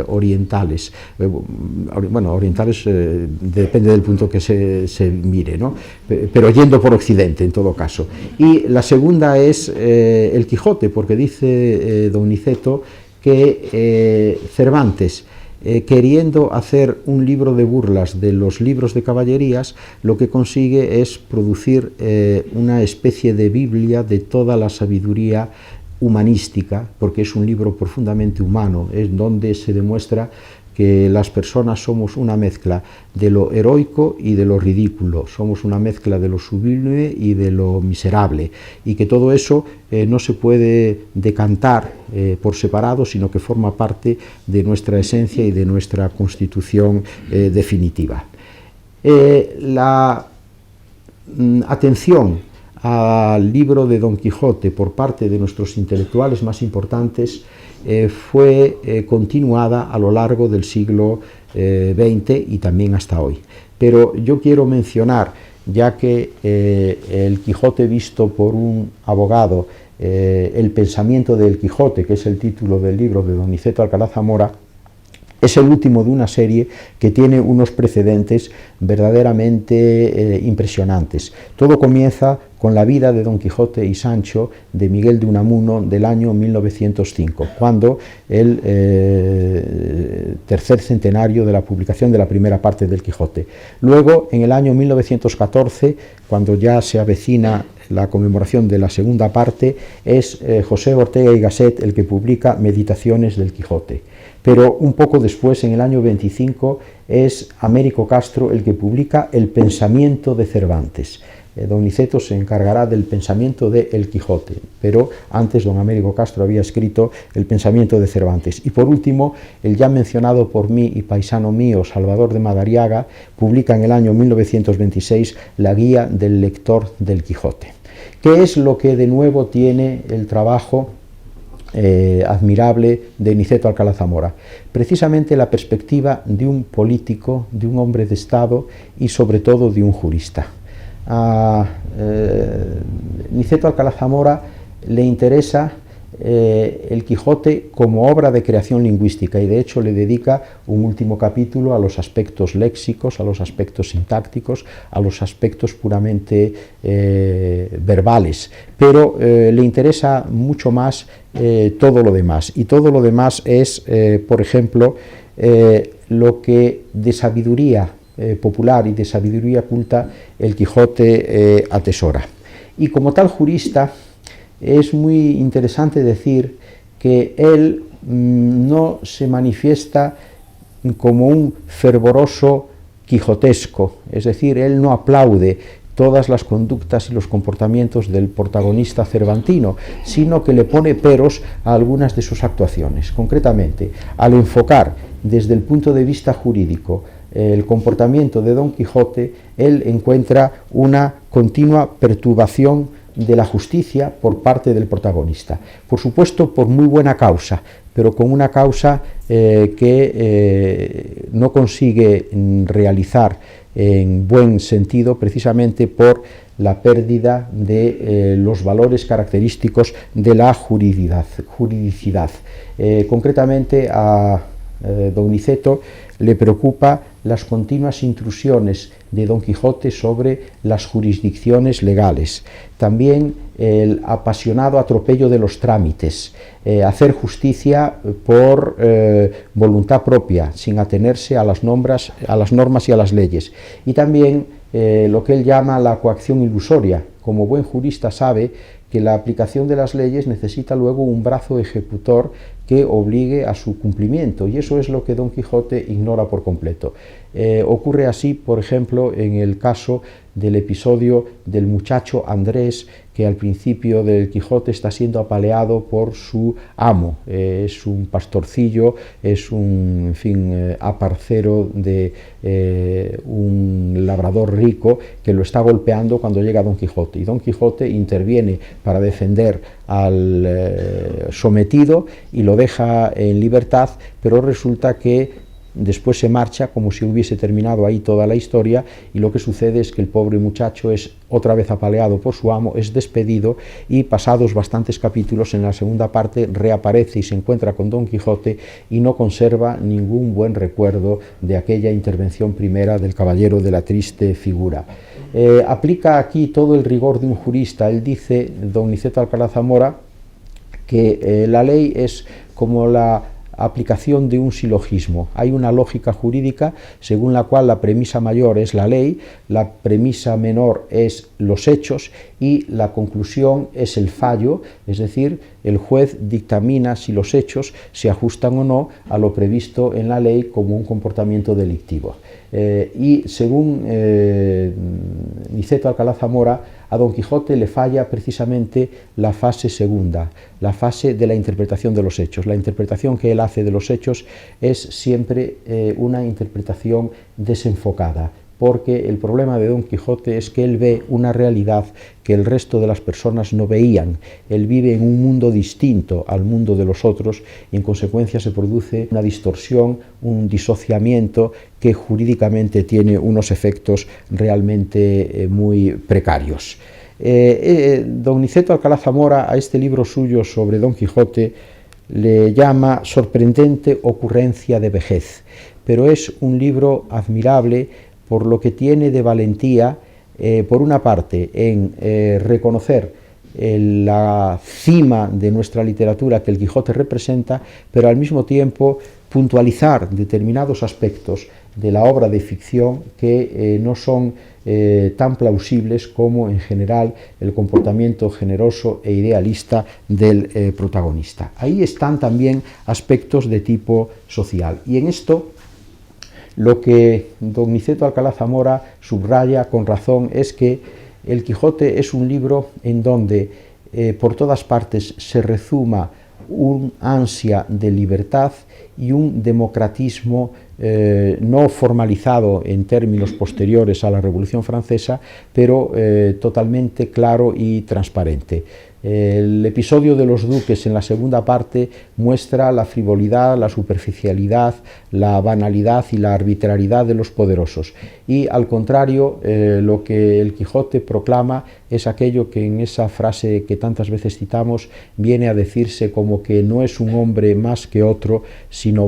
orientales. Bueno, orientales depende del punto que se mire, ¿no? Pero yendo por Occidente en todo caso. Y la segunda es el Quijote, porque dice don Niceto que Cervantes, queriendo hacer un libro de burlas de los libros de caballerías, lo que consigue es producir una especie de Biblia de toda la sabiduría humanística, porque es un libro profundamente humano, es donde se demuestra que las personas somos una mezcla de lo heroico y de lo ridículo, somos una mezcla de lo sublime y de lo miserable, y que todo eso no se puede decantar por separado, sino que forma parte de nuestra esencia y de nuestra constitución definitiva. La atención al libro de Don Quijote por parte de nuestros intelectuales más importantes fue continuada a lo largo del siglo XX y también hasta hoy. Pero yo quiero mencionar, ya que el Quijote visto por un abogado, el pensamiento del Quijote, que es el título del libro de don Niceto Alcalá Zamora, es el último de una serie que tiene unos precedentes verdaderamente impresionantes. Todo comienza con la vida de Don Quijote y Sancho de Miguel de Unamuno del año 1905, cuando el tercer centenario de la publicación de la primera parte del Quijote. Luego, en el año 1914, cuando ya se avecina la conmemoración de la segunda parte, es José Ortega y Gasset el que publica Meditaciones del Quijote. Pero un poco después, en el año 25, es Américo Castro el que publica El pensamiento de Cervantes. Don Niceto se encargará del pensamiento de El Quijote, pero antes don Américo Castro había escrito el pensamiento de Cervantes. Y por último, el ya mencionado por mí y paisano mío, Salvador de Madariaga, publica en el año 1926 la Guía del Lector del Quijote. ¿Qué es lo que de nuevo tiene el trabajo admirable de Niceto Alcalá Zamora? Precisamente la perspectiva de un político, de un hombre de Estado y sobre todo de un jurista. A Niceto Alcalá Zamora le interesa el Quijote como obra de creación lingüística, y de hecho le dedica un último capítulo a los aspectos léxicos, a los aspectos sintácticos, a los aspectos puramente verbales, pero le interesa mucho más todo lo demás, y todo lo demás es, por ejemplo, lo que de sabiduría popular y de sabiduría culta el Quijote atesora. Y como tal jurista, es muy interesante decir que él no se manifiesta como un fervoroso quijotesco, es decir, él no aplaude todas las conductas y los comportamientos del protagonista cervantino, sino que le pone peros a algunas de sus actuaciones. Concretamente, al enfocar desde el punto de vista jurídico el comportamiento de Don Quijote, él encuentra una continua perturbación de la justicia por parte del protagonista. Por supuesto, por muy buena causa, pero con una causa que no consigue realizar en buen sentido, precisamente por la pérdida de los valores característicos de la juridicidad. Concretamente a Don Niceto le preocupa las continuas intrusiones de Don Quijote sobre las jurisdicciones legales, también el apasionado atropello de los trámites, hacer justicia por voluntad propia, sin atenerse a las normas y a las leyes, y también lo que él llama la coacción ilusoria. Como buen jurista sabe que la aplicación de las leyes necesita luego un brazo ejecutor que obligue a su cumplimiento, y eso es lo que Don Quijote ignora por completo. Ocurre así, por ejemplo, en el caso del episodio del muchacho Andrés, que al principio del Quijote está siendo apaleado por su amo. Es un pastorcillo, es un, en fin, aparcero de un labrador rico que lo está golpeando cuando llega Don Quijote, y Don Quijote interviene para defender al sometido y lo deja en libertad, pero resulta que después se marcha como si hubiese terminado ahí toda la historia, y lo que sucede es que el pobre muchacho es otra vez apaleado por su amo, es despedido, y pasados bastantes capítulos, en la segunda parte reaparece y se encuentra con Don Quijote y no conserva ningún buen recuerdo de aquella intervención primera del caballero de la triste figura. Aplica aquí todo el rigor de un jurista. Él dice, Don Niceto Alcalá Zamora, que la ley es como la aplicación de un silogismo. Hay una lógica jurídica según la cual la premisa mayor es la ley, la premisa menor es los hechos y la conclusión es el fallo, es decir, el juez dictamina si los hechos se ajustan o no a lo previsto en la ley como un comportamiento delictivo. Y según Niceto Alcalá Zamora, a Don Quijote le falla precisamente la fase segunda, la fase de la interpretación de los hechos. La interpretación que él hace de los hechos es siempre una interpretación desenfocada, porque el problema de Don Quijote es que él ve una realidad que el resto de las personas no veían. Él vive en un mundo distinto al mundo de los otros, y en consecuencia se produce una distorsión, un disociamiento que jurídicamente tiene unos efectos realmente muy precarios. Don Niceto Alcalá Zamora a este libro suyo sobre Don Quijote le llama sorprendente ocurrencia de vejez, pero es un libro admirable por lo que tiene de valentía, por una parte, en reconocer la cima de nuestra literatura que el Quijote representa, pero al mismo tiempo puntualizar determinados aspectos de la obra de ficción que no son tan plausibles como en general el comportamiento generoso e idealista del protagonista. Ahí están también aspectos de tipo social, y en esto lo que Don Niceto Alcalá Zamora subraya con razón es que El Quijote es un libro en donde por todas partes se rezuma un ansia de libertad y un democratismo no formalizado en términos posteriores a la Revolución Francesa, pero totalmente claro y transparente. El episodio de los duques en la segunda parte muestra la frivolidad, la superficialidad, la banalidad y la arbitrariedad de los poderosos, y al contrario, lo que el Quijote proclama es aquello que en esa frase que tantas veces citamos viene a decirse como que no es un hombre más que otro, sino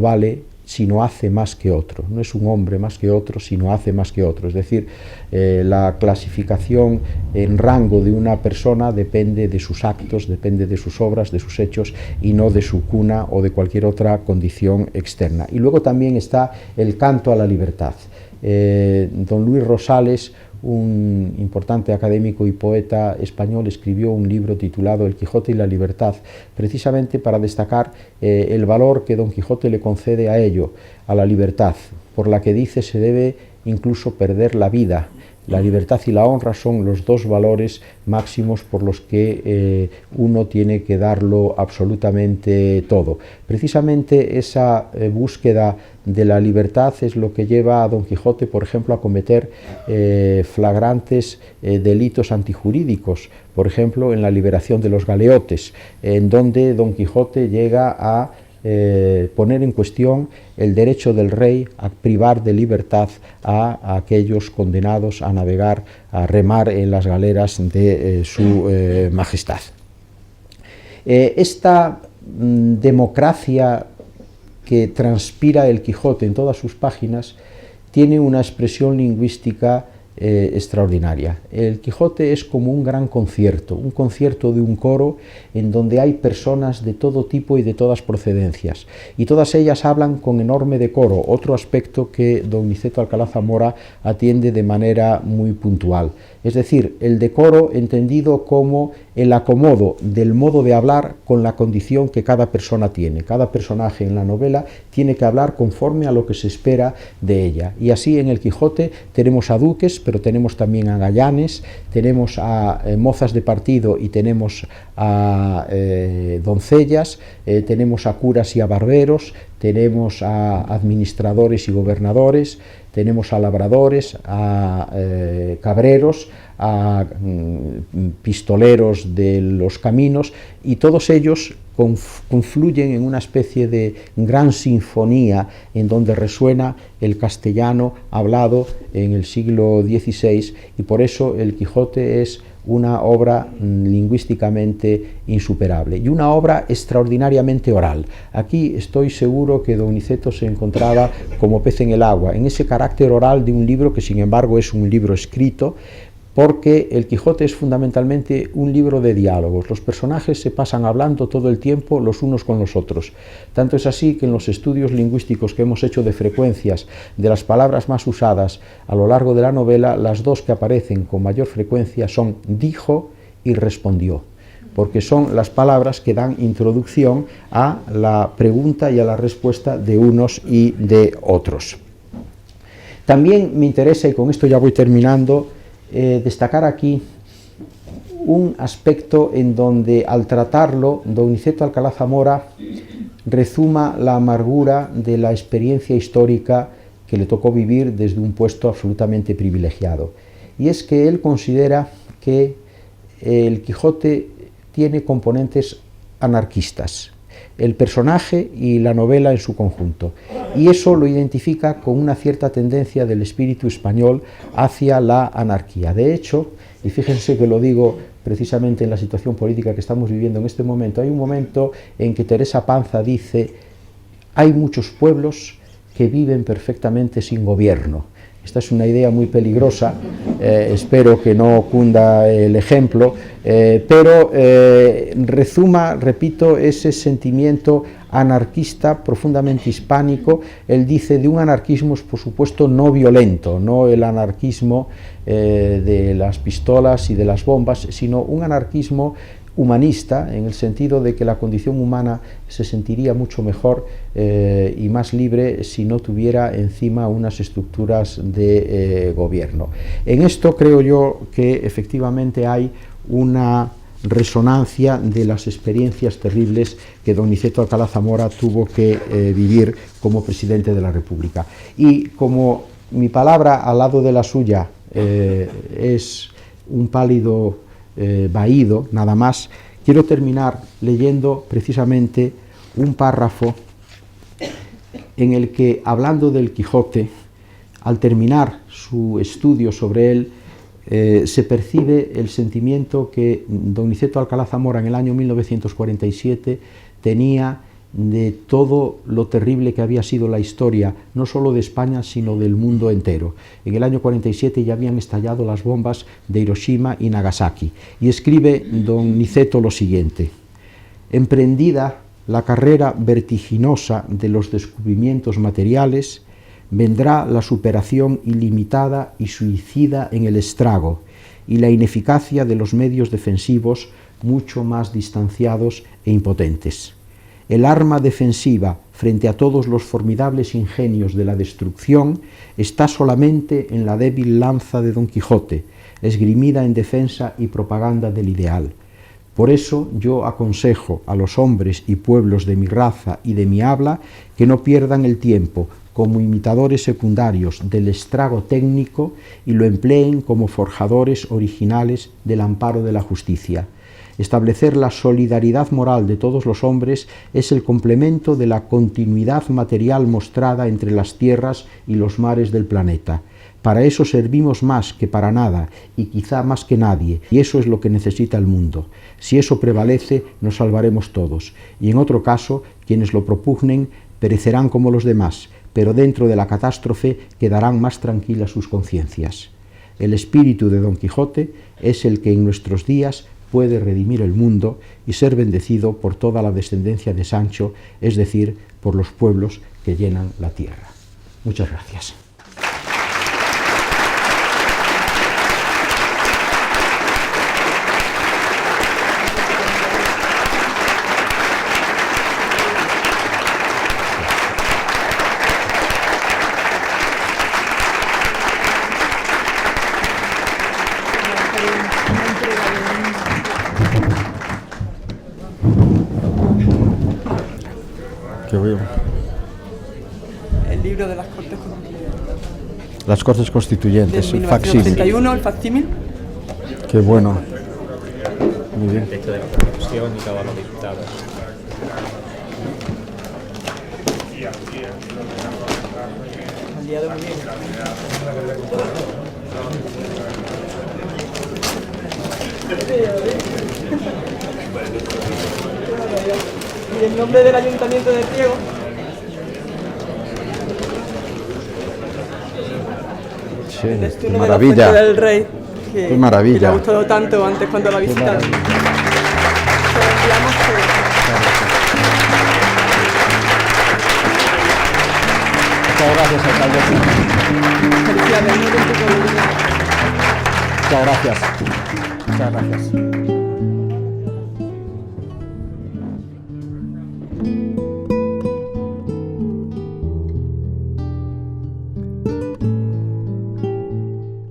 hace más que otro. No es un hombre más que otro, sino hace más que otro. Es decir, la clasificación en rango de una persona depende de sus actos, depende de sus obras, de sus hechos, y no de su cuna o de cualquier otra condición externa. Y luego también está el canto a la libertad. Don Luis Rosales, un importante académico y poeta español, escribió un libro titulado El Quijote y la libertad, precisamente para destacar el valor que Don Quijote le concede a ello, a la libertad, por la que dice se debe incluso perder la vida. La libertad y la honra son los dos valores máximos por los que uno tiene que darlo absolutamente todo. Precisamente esa búsqueda de la libertad es lo que lleva a Don Quijote, por ejemplo, a cometer flagrantes delitos antijurídicos, por ejemplo, en la liberación de los galeotes, en donde Don Quijote llega a poner en cuestión el derecho del rey a privar de libertad a aquellos condenados a navegar, a remar en las galeras de su majestad. Esta democracia que transpira el Quijote en todas sus páginas tiene una expresión lingüística extraordinaria. El Quijote es como un gran concierto, un concierto de un coro en donde hay personas de todo tipo y de todas procedencias, y todas ellas hablan con enorme decoro, otro aspecto que don Niceto Alcalá Zamora atiende de manera muy puntual. Es decir, el decoro entendido como el acomodo del modo de hablar con la condición que cada persona tiene. Cada personaje en la novela tiene que hablar conforme a lo que se espera de ella. Y así en el Quijote tenemos a duques, pero tenemos también a gallanes, tenemos a mozas de partido y tenemos a doncellas, tenemos a curas y a barberos, tenemos a administradores y gobernadores, tenemos a labradores, a cabreros, a pistoleros de los caminos, y todos ellos confluyen en una especie de gran sinfonía en donde resuena el castellano hablado en el siglo XVI, y por eso el Quijote es una obra lingüísticamente insuperable y una obra extraordinariamente oral. Aquí estoy seguro que don Niceto se encontraba como pez en el agua, en ese carácter oral de un libro que sin embargo es un libro escrito, porque el Quijote es fundamentalmente un libro de diálogos. Los personajes se pasan hablando todo el tiempo los unos con los otros. Tanto es así que en los estudios lingüísticos que hemos hecho de frecuencias de las palabras más usadas a lo largo de la novela, las dos que aparecen con mayor frecuencia son dijo y respondió, porque son las palabras que dan introducción a la pregunta y a la respuesta de unos y de otros. También me interesa, y con esto ya voy terminando, destacar aquí un aspecto en donde al tratarlo don Niceto Alcalá Zamora rezuma la amargura de la experiencia histórica que le tocó vivir desde un puesto absolutamente privilegiado, y es que él considera que el Quijote tiene componentes anarquistas, el personaje y la novela en su conjunto, y eso lo identifica con una cierta tendencia del espíritu español hacia la anarquía. De hecho, y fíjense que lo digo precisamente en la situación política que estamos viviendo en este momento, hay un momento en que Teresa Panza dice: hay muchos pueblos que viven perfectamente sin gobierno. Esta es una idea muy peligrosa, espero que no cunda el ejemplo, pero rezuma, repito, ese sentimiento anarquista profundamente hispánico. Él dice de un anarquismo, por supuesto, no violento, no el anarquismo de las pistolas y de las bombas, sino un anarquismo humanista, en el sentido de que la condición humana se sentiría mucho mejor y más libre si no tuviera encima unas estructuras de gobierno. En esto creo yo que efectivamente hay una resonancia de las experiencias terribles que don Niceto Alcalá Zamora tuvo que vivir como presidente de la República. Y como mi palabra al lado de la suya es un pálido vaído, nada más, quiero terminar leyendo precisamente un párrafo en el que, hablando del Quijote, al terminar su estudio sobre él, se percibe el sentimiento que don Niceto Alcalá Zamora en el año 1947 tenía de todo lo terrible que había sido la historia, no solo de España, sino del mundo entero. En el año 47 ya habían estallado las bombas de Hiroshima y Nagasaki. Y escribe don Niceto lo siguiente: emprendida la carrera vertiginosa de los descubrimientos materiales, vendrá la superación ilimitada y suicida en el estrago y la ineficacia de los medios defensivos mucho más distanciados e impotentes. El arma defensiva frente a todos los formidables ingenios de la destrucción está solamente en la débil lanza de Don Quijote, esgrimida en defensa y propaganda del ideal. Por eso yo aconsejo a los hombres y pueblos de mi raza y de mi habla que no pierdan el tiempo como imitadores secundarios del estrago técnico y lo empleen como forjadores originales del amparo de la justicia. Establecer la solidaridad moral de todos los hombres es el complemento de la continuidad material mostrada entre las tierras y los mares del planeta. Para eso servimos más que para nada y quizá más que nadie, y eso es lo que necesita el mundo. Si eso prevalece, nos salvaremos todos, y en otro caso, quienes lo propugnen perecerán como los demás, pero dentro de la catástrofe quedarán más tranquilas sus conciencias. El espíritu de Don Quijote es el que en nuestros días puede redimir el mundo y ser bendecido por toda la descendencia de Sancho, es decir, por los pueblos que llenan la tierra. Muchas gracias. El libro de las Cortes Constituyentes. Las Cortes Constituyentes, el facsímil. 1931, el facsímil. Qué bueno. Muy bien. El texto de la Constitución y todos los diputados. Han liado muy bien. Y en nombre del Ayuntamiento de Priego, Sí, es qué uno de maravilla. los fuentes del rey que, Qué maravilla. que le ha gustado tanto antes cuando la visitaron. Se lo enviamos Muchas gracias, alcalde. felicidades, muy bien. Muchas gracias. Muchas gracias.